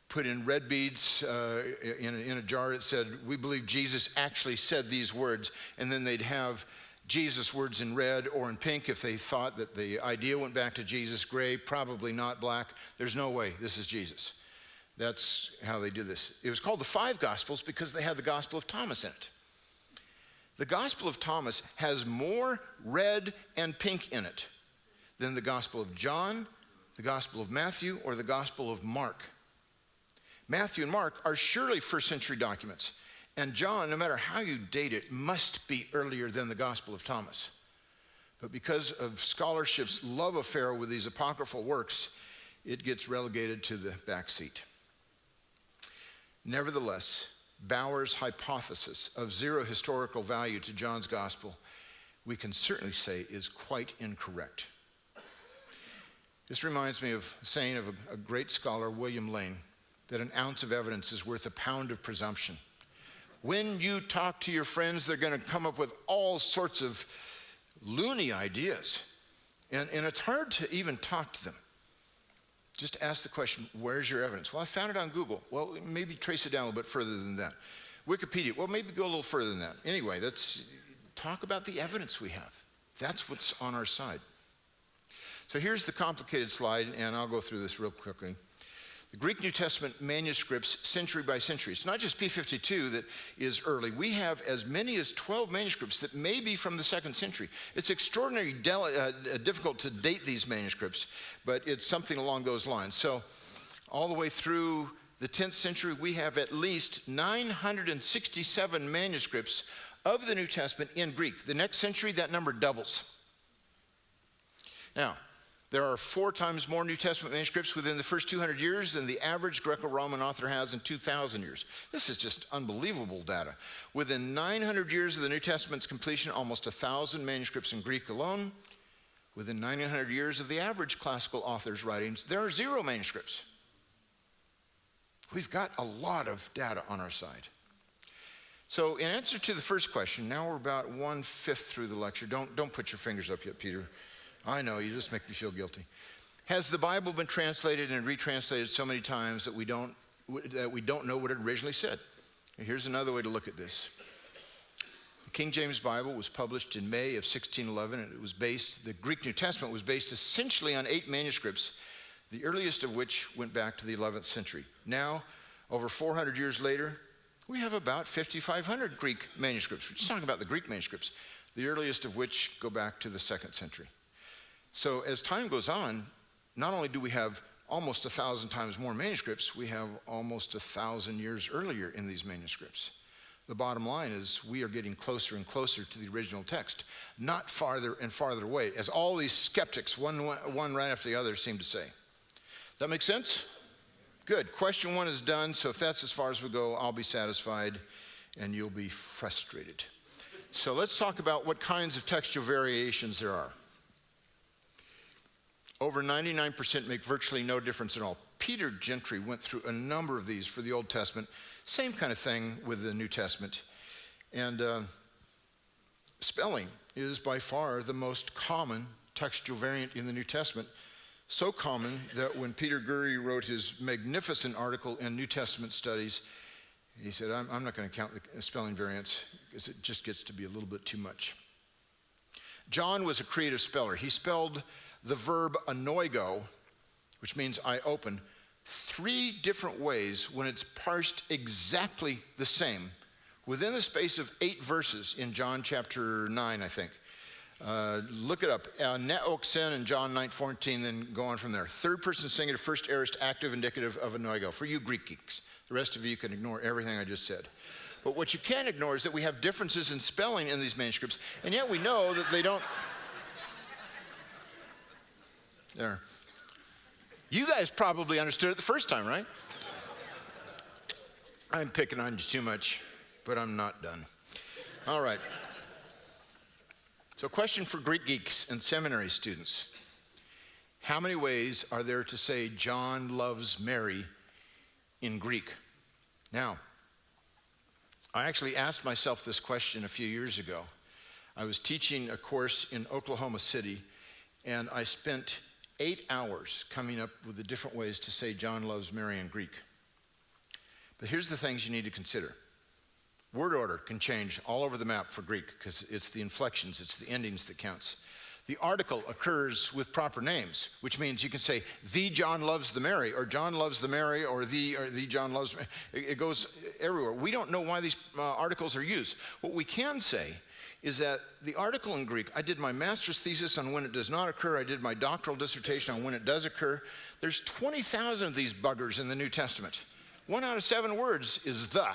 put in red beads in a jar. It said, "We believe Jesus actually said these words," and then they'd have Jesus' words in red or in pink if they thought that the idea went back to Jesus. Gray, probably not. Black, there's no way this is Jesus. That's how they do this. It was called the 5 Gospels because they had the Gospel of Thomas in it. The Gospel of Thomas has more red and pink in it than the Gospel of John, the Gospel of Matthew, or the Gospel of Mark. Matthew and Mark are surely 1st century documents. And John, no matter how you date it, must be earlier than the Gospel of Thomas. But because of scholarship's love affair with these apocryphal works, it gets relegated to the back seat. Nevertheless, Bauer's hypothesis of zero historical value to John's gospel, we can certainly say is quite incorrect. This reminds me of a saying of a great scholar, William Lane, that an ounce of evidence is worth a pound of presumption. When you talk to your friends, they're going to come up with all sorts of loony ideas. And it's hard to even talk to them. Just ask the question, where's your evidence? Well, I found it on Google. Well, maybe trace it down a little bit further than that. Wikipedia, well, maybe go a little further than that. Anyway, talk about the evidence we have. That's what's on our side. So here's the complicated slide, and I'll go through this real quickly. The Greek New Testament manuscripts century by century. It's not just P52 that is early. We have as many as 12 manuscripts that may be from the 2nd century. It's extraordinarily difficult to date these manuscripts, but it's something along those lines. So all the way through the 10th century, we have at least 967 manuscripts of the New Testament in Greek. The next century, that number doubles. Now, there are 4 times more New Testament manuscripts within the first 200 years than the average Greco-Roman author has in 2,000 years. This is just unbelievable data. Within 900 years of the New Testament's completion, almost 1,000 manuscripts in Greek alone. Within 900 years of the average classical author's writings, there are 0 manuscripts. We've got a lot of data on our side. So in answer to the first question, now we're about 1/5 through the lecture. Don't put your fingers up yet, Peter. I know, you just make me feel guilty. Has the Bible been translated and retranslated so many times that we don't know what it originally said? Here's another way to look at this. The King James Bible was published in May of 1611, and the Greek New Testament was based essentially on 8 manuscripts, the earliest of which went back to the 11th century. Now, over 400 years later, we have about 5,500 Greek manuscripts. We're just talking about the Greek manuscripts, the earliest of which go back to the 2nd century. So as time goes on, not only do we have almost 1,000 times more manuscripts, we have almost 1,000 years earlier in these manuscripts. The bottom line is we are getting closer and closer to the original text, not farther and farther away, as all these skeptics, one right after the other, seem to say. Does that make sense? Good. Question 1 is done, so if that's as far as we go, I'll be satisfied and you'll be frustrated. So let's talk about what kinds of textual variations there are. Over 99% make virtually no difference at all. Peter Gentry went through a number of these for the Old Testament. Same kind of thing with the New Testament. And spelling is by far the most common textual variant in the New Testament. So common that when Peter Gurry wrote his magnificent article in New Testament Studies, he said, I'm not going to count the spelling variants because it just gets to be a little bit too much. John was a creative speller. He spelled the verb anoigo, which means I open, 3 different ways when it's parsed exactly the same within the space of 8 verses in John chapter 9, I think. Look it up. Neoxen in John 9:14, then go on from there. Third person singular, first aorist, active, indicative of a noigo. For you Greek geeks. The rest of you can ignore everything I just said. But what you can't ignore is that we have differences in spelling in these manuscripts, and yet we know that they don't. There. You guys probably understood it the first time, right? I'm picking on you too much, but I'm not done. All right. So, question for Greek geeks and seminary students. How many ways are there to say John loves Mary in Greek? Now, I actually asked myself this question a few years ago. I was teaching a course in Oklahoma City, and I spent 8 hours coming up with the different ways to say John loves Mary in Greek. But here's the things you need to consider. Word order can change all over the map for Greek because it's the inflections, it's the endings that counts. The article occurs with proper names, which means you can say, the John loves the Mary, or John loves the Mary, or the John loves Mary. It goes everywhere. We don't know why these articles are used. What we can say is that the article in Greek, I did my master's thesis on when it does not occur. I did my doctoral dissertation on when it does occur. There's 20,000 of these buggers in the New Testament. 1 out of 7 words is the.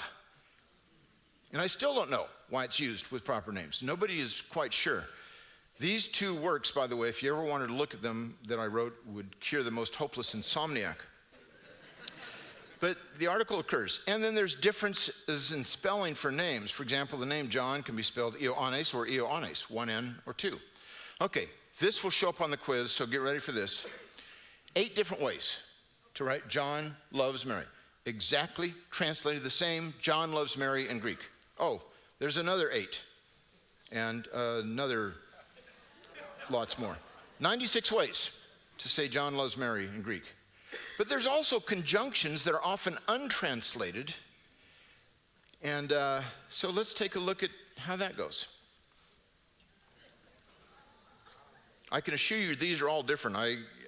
And I still don't know why it's used with proper names. Nobody is quite sure. These 2 works, by the way, if you ever wanted to look at them, that I wrote, would cure the most hopeless insomniac. But the article occurs. And then there's differences in spelling for names. For example, the name John can be spelled Ioannes or Ioannes, 1 N or 2. Okay, this will show up on the quiz, so get ready for this. 8 different ways to write John loves Mary. Exactly translated the same, John loves Mary in Greek. Oh, there's another 8. And another lots more. 96 ways to say John loves Mary in Greek. But there's also conjunctions that are often untranslated. And so let's take a look at how that goes. I can assure you these are all different.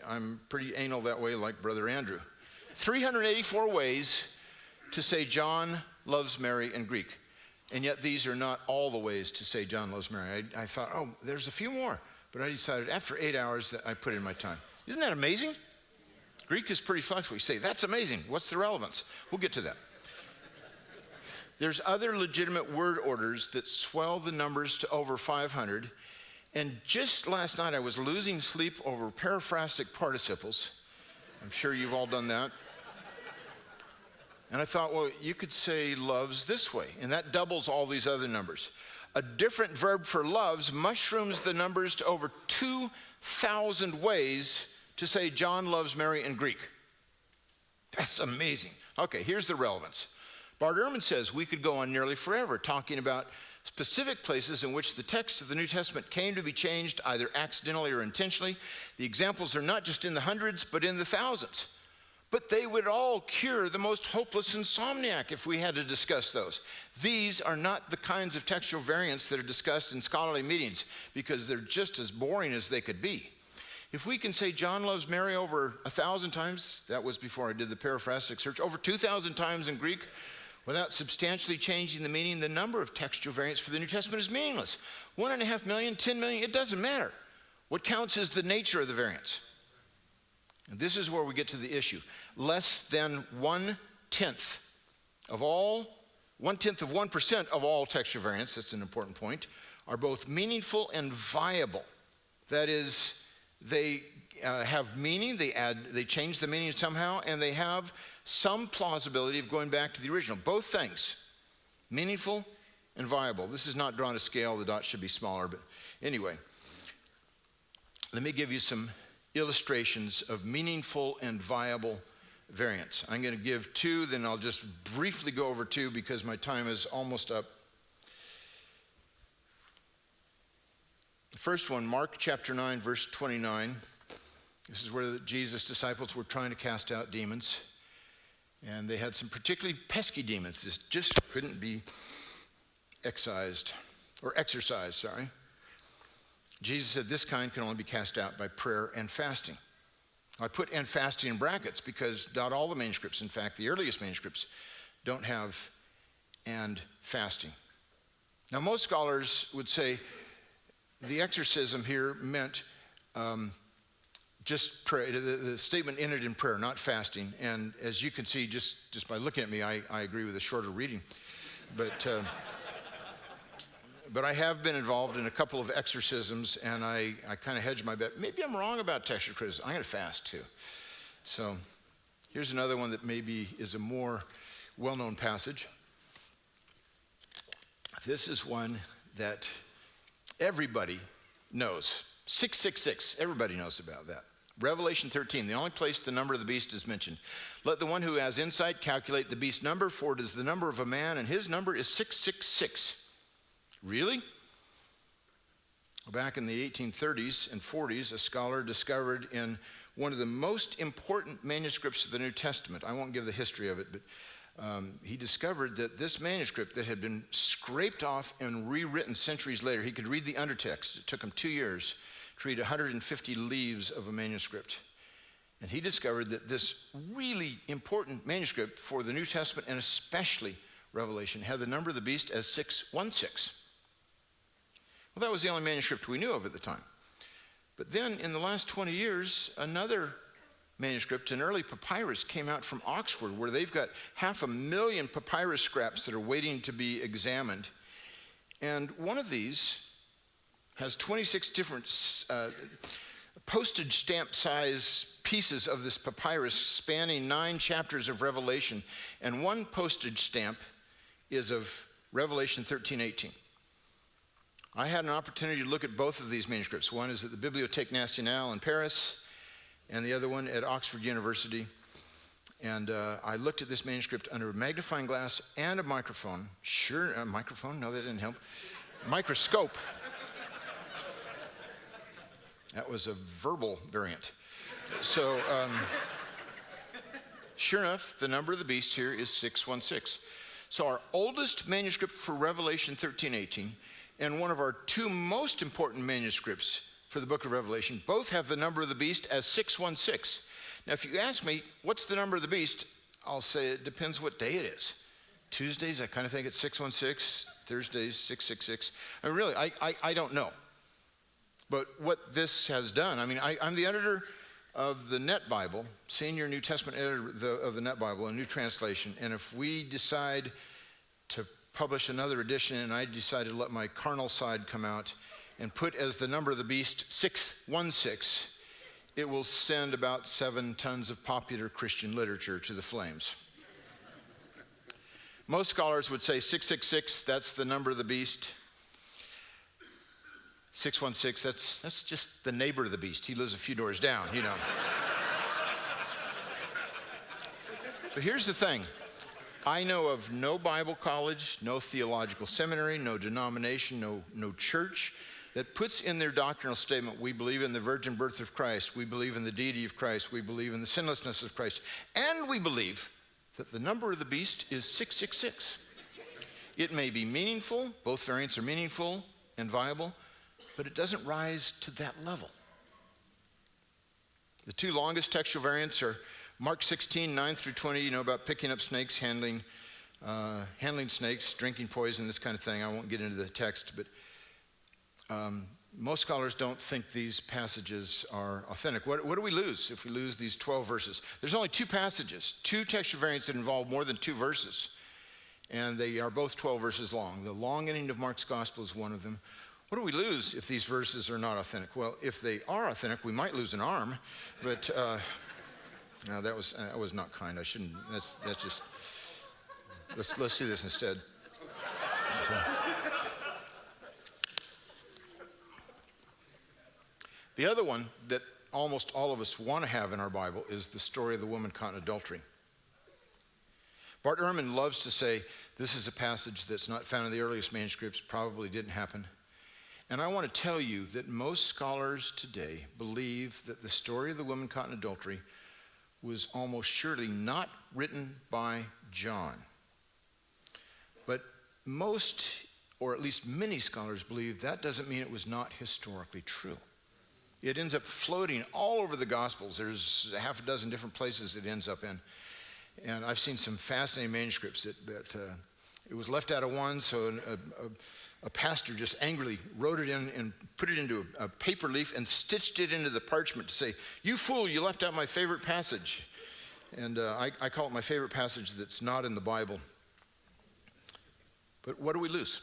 I'm pretty anal that way, like Brother Andrew. 384 ways to say John loves Mary in Greek. And yet these are not all the ways to say John loves Mary. I thought, oh, there's a few more. But I decided after 8 hours that I put in my time. Isn't that amazing? Greek is pretty flexible. You say, that's amazing. What's the relevance? We'll get to that. There's other legitimate word orders that swell the numbers to over 500. And just last night, I was losing sleep over periphrastic participles. I'm sure you've all done that. And I thought, well, you could say loves this way, and that doubles all these other numbers. A different verb for loves mushrooms the numbers to over 2,000 ways to say John loves Mary in Greek. That's amazing. Okay, here's the relevance. Bart Ehrman says we could go on nearly forever talking about specific places in which the text of the New Testament came to be changed either accidentally or intentionally. The examples are not just in the hundreds, but in the thousands. But they would all cure the most hopeless insomniac if we had to discuss those. These are not the kinds of textual variants that are discussed in scholarly meetings because they're just as boring as they could be. If we can say John loves Mary over 1,000 times, that was before I did the periphrastic search, over 2,000 times in Greek, without substantially changing the meaning, the number of textual variants for the New Testament is meaningless. 1.5 million, 10 million, it doesn't matter. What counts is the nature of the variants. And this is where we get to the issue. Less than 1/10 of 1% of all textual variants, that's an important point, are both meaningful and viable. That is, they have meaning, they change the meaning somehow, and they have some plausibility of going back to the original. Both things, meaningful and viable. This is not drawn to scale, the dots should be smaller, but anyway. Let me give you some illustrations of meaningful and viable variants. I'm going to give 2, then I'll just briefly go over 2 because my time is almost up. The first one, Mark chapter 9, verse 29. This is where Jesus' disciples were trying to cast out demons. And they had some particularly pesky demons that just couldn't be exorcised. Jesus said this kind can only be cast out by prayer and fasting. I put and fasting in brackets because not all the manuscripts, in fact, the earliest manuscripts, don't have and fasting. Now, most scholars would say the exorcism here meant just prayer. The statement ended in prayer, not fasting. And as you can see, just by looking at me, I agree with a shorter reading. But I have been involved in a couple of exorcisms, and I kind of hedge my bet. Maybe I'm wrong about textual criticism. I'm going to fast too. So here's another one that maybe is a more well-known passage. This is one that everybody knows. 666, everybody knows about that. Revelation 13, the only place the number of the beast is mentioned. Let the one who has insight calculate the beast's number, for it is the number of a man, and his number is 666. Really? Back in the 1830s and 40s, a scholar discovered in one of the most important manuscripts of the New Testament, I won't give the history of it, but he discovered that this manuscript that had been scraped off and rewritten centuries later, he could read the undertext. It took him 2 years to read 150 leaves of a manuscript. And he discovered that this really important manuscript for the New Testament, and especially Revelation, had the number of the beast as 616. Well, that was the only manuscript we knew of at the time. But then in the last 20 years, another manuscript, an early papyrus, came out from Oxford, where they've got 500,000 papyrus scraps that are waiting to be examined. And one of these has 26 different postage stamp size pieces of this papyrus spanning 9 chapters of Revelation. And one postage stamp is of Revelation 13:18. I had an opportunity to look at both of these manuscripts. One is at the Bibliothèque Nationale in Paris, and the other one at Oxford University. And I looked at this manuscript under a magnifying glass and a microphone. Microphone? No, that didn't help. Microscope. That was a verbal variant. So, sure enough, the number of the beast here is 616. So our oldest manuscript for Revelation 13:18 and one of our 2 most important manuscripts for the book of Revelation both have the number of the beast as 616. Now, if you ask me, what's the number of the beast? I'll say it depends what day it is. Tuesdays, I kind of think it's 616. Thursdays, 666. I mean, really, I don't know. But what this has done, I mean, I'm the editor of the Net Bible, senior New Testament editor of the Net Bible, a new translation. And if we decide to publish another edition, and I decide to let my carnal side come out and put as the number of the beast 616, it will send about 7 tons of popular Christian literature to the flames. Most scholars would say 666, that's the number of the beast. 616, that's just the neighbor of the beast. He lives a few doors down, you know. But here's the thing. I know of no Bible college, no theological seminary, no denomination, no church that puts in their doctrinal statement, we believe in the virgin birth of Christ, we believe in the deity of Christ, we believe in the sinlessness of Christ, and we believe that the number of the beast is 666. It may be meaningful, both variants are meaningful and viable, but it doesn't rise to that level. The 2 longest textual variants are Mark 16, 9 through 20, you know about picking up snakes, handling snakes, drinking poison, this kind of thing. I won't get into the text, but most scholars don't think these passages are authentic. What do we lose if we lose these 12 verses? There's only 2 passages, 2 textual variants that involve more than 2 verses, and they are both 12 verses long. The long ending of Mark's gospel is one of them. What do we lose if these verses are not authentic? Well, if they are authentic, we might lose an arm, but no, that was not kind. I shouldn't. That's just. Let's do this instead. The other one that almost all of us want to have in our Bible is the story of the woman caught in adultery. Bart Ehrman loves to say this is a passage that's not found in the earliest manuscripts, probably didn't happen. And I want to tell you that most scholars today believe that the story of the woman caught in adultery was almost surely not written by John. But most, or at least many scholars believe that doesn't mean it was not historically true. It ends up floating all over the Gospels. There's 6 different places it ends up in. And I've seen some fascinating manuscripts that It was left out of one, so a pastor just angrily wrote it in and put it into a paper leaf and stitched it into the parchment to say, "You fool, you left out my favorite passage." And I call it my favorite passage that's not in the Bible. But what do we lose?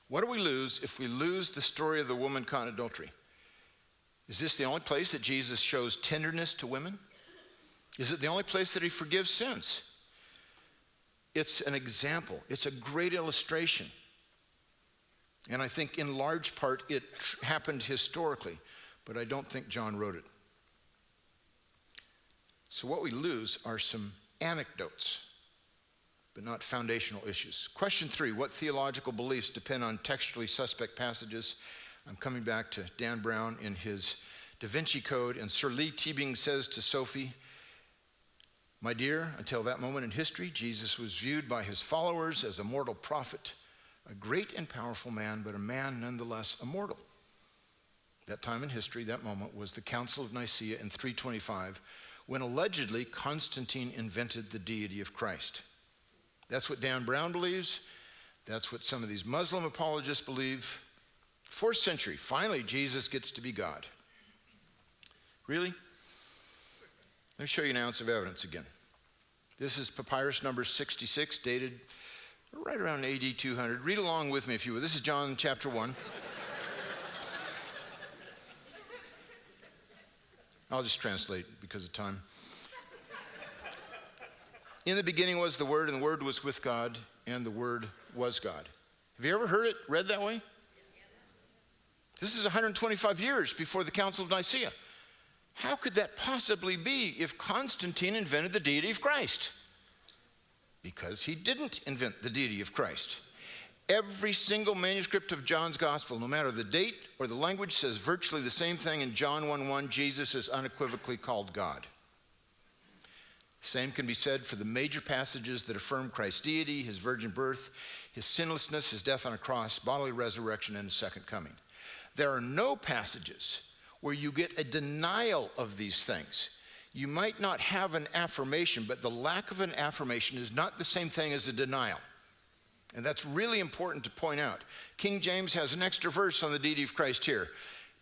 What do we lose if we lose the story of the woman caught in adultery? Is this the only place that Jesus shows tenderness to women? Is it the only place that he forgives sins? It's an example. It's a great illustration. And I think in large part it happened historically, but I don't think John wrote it. So what we lose are some anecdotes, but not foundational issues. Question 3, what theological beliefs depend on textually suspect passages? I'm coming back to Dan Brown in his Da Vinci Code, and Sir Lee Teabing says to Sophie, "My dear, until that moment in history, Jesus was viewed by his followers as a mortal prophet, a great and powerful man, but a man nonetheless immortal." That time in history, that moment, was the Council of Nicaea in 325, when allegedly Constantine invented the deity of Christ. That's what Dan Brown believes. That's what some of these Muslim apologists believe. 4th century, finally Jesus gets to be God. Really? Let me show you an ounce of evidence again. This is papyrus number 66, dated right around AD 200. Read along with me if you will. This is John chapter 1. I'll just translate because of time. In the beginning was the Word, and the Word was with God, and the Word was God. Have you ever heard it read that way? This is 125 years before the Council of Nicaea. How could that possibly be if Constantine invented the deity of Christ? Because he didn't invent the deity of Christ. Every single manuscript of John's gospel, no matter the date or the language, says virtually the same thing. In John 1:1, Jesus is unequivocally called God. The same can be said for the major passages that affirm Christ's deity, his virgin birth, his sinlessness, his death on a cross, bodily resurrection, and his second coming. There are no passages where you get a denial of these things. You might not have an affirmation, but the lack of an affirmation is not the same thing as a denial. And that's really important to point out. King James has an extra verse on the deity of Christ here,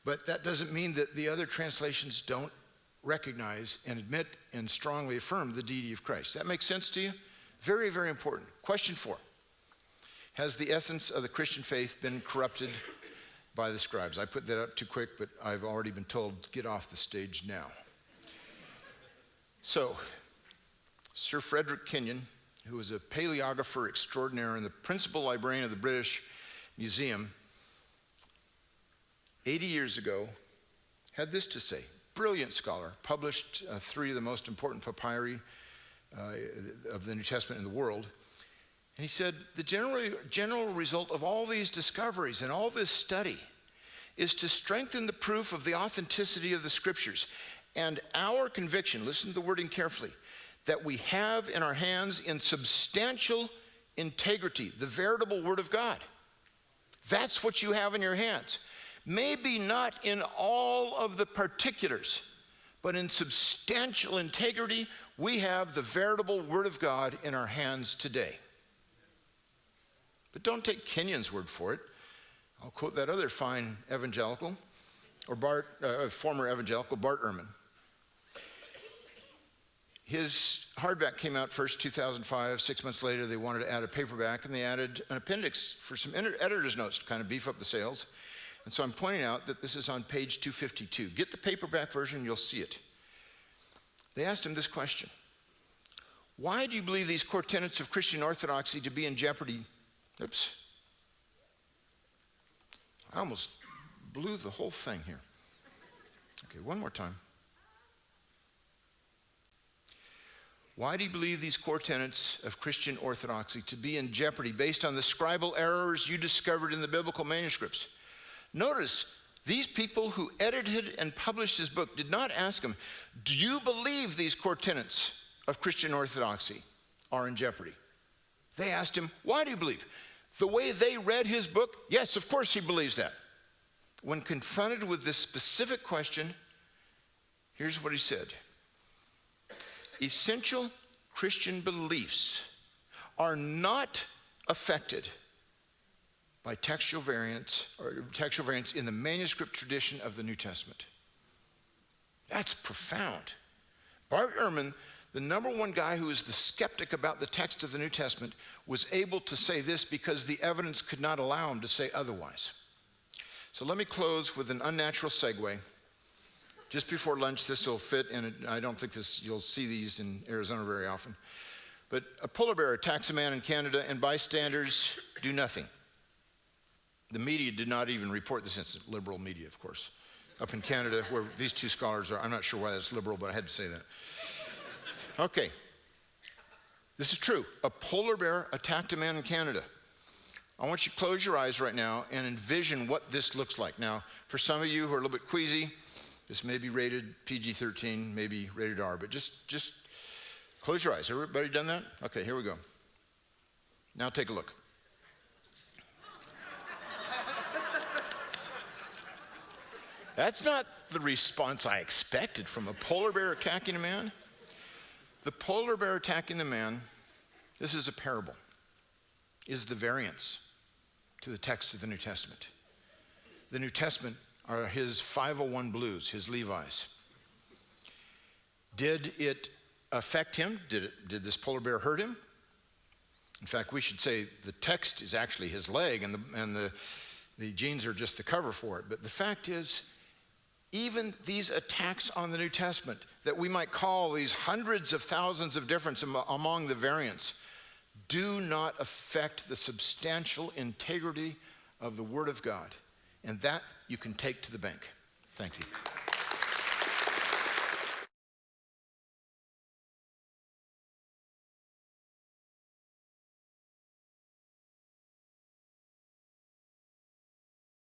but that doesn't mean that the other translations don't recognize and admit and strongly affirm the deity of Christ. That makes sense to you? Very, very important. Question 4. Has the essence of the Christian faith been corrupted by the scribes? I put that up too quick, but I've already been told, get off the stage now. So, Sir Frederick Kenyon, who was a paleographer extraordinaire and the principal librarian of the British Museum, 80 years ago, had this to say. Brilliant scholar, published 3 of the most important papyri of the New Testament in the world. And he said, the general result of all these discoveries and all this study is to strengthen the proof of the authenticity of the scriptures and our conviction, listen to the wording carefully, that we have in our hands in substantial integrity the veritable Word of God. That's what you have in your hands. Maybe not in all of the particulars, but in substantial integrity, we have the veritable Word of God in our hands today. But don't take Kenyon's word for it. I'll quote that other fine evangelical, or former evangelical, Bart Ehrman. His hardback came out first 2005. 6 months later, they wanted to add a paperback, and they added an appendix for some editor's notes to kind of beef up the sales. And so I'm pointing out that this is on page 252. Get the paperback version, you'll see it. They asked him this question. Why do you believe these core tenets of Christian orthodoxy to be in jeopardy? Oops. I almost blew the whole thing here. Okay, one more time. Why do you believe these core tenets of Christian orthodoxy to be in jeopardy based on the scribal errors you discovered in the biblical manuscripts? Notice, these people who edited and published his book did not ask him, do you believe these core tenets of Christian orthodoxy are in jeopardy? They asked him, why do you believe? The way they read his book, yes, of course he believes that. When confronted with this specific question, here's what he said. Essential Christian beliefs are not affected by textual variants in the manuscript tradition of the New Testament. That's profound. Bart Ehrman, the number one guy who is the skeptic about the text of the New Testament, was able to say this because the evidence could not allow him to say otherwise. So let me close with an unnatural segue. Just before lunch, this will fit, and I don't think you'll see these in Arizona very often. But a polar bear attacks a man in Canada, and bystanders do nothing. The media did not even report this incident, liberal media, of course. Up in Canada, where these two scholars are, I'm not sure why that's liberal, but I had to say that. Okay, this is true. A polar bear attacked a man in Canada. I want you to close your eyes right now and envision what this looks like. Now, for some of you who are a little bit queasy, this may be rated PG-13, maybe rated R, but just close your eyes. Everybody done that? Okay, here we go. Now take a look. That's not the response I expected from a polar bear attacking a man. The polar bear attacking the man, this is a parable, is the variants to the text of the New Testament. The New Testament are his 501 blues, his Levi's. Did it affect him? Did this polar bear hurt him? In fact, we should say the text is actually his leg, and the jeans are just the cover for it. But the fact is, even these attacks on the New Testament that we might call these hundreds of thousands of difference among the variants do not affect the substantial integrity of the Word of God. And that you can take to the bank. Thank you.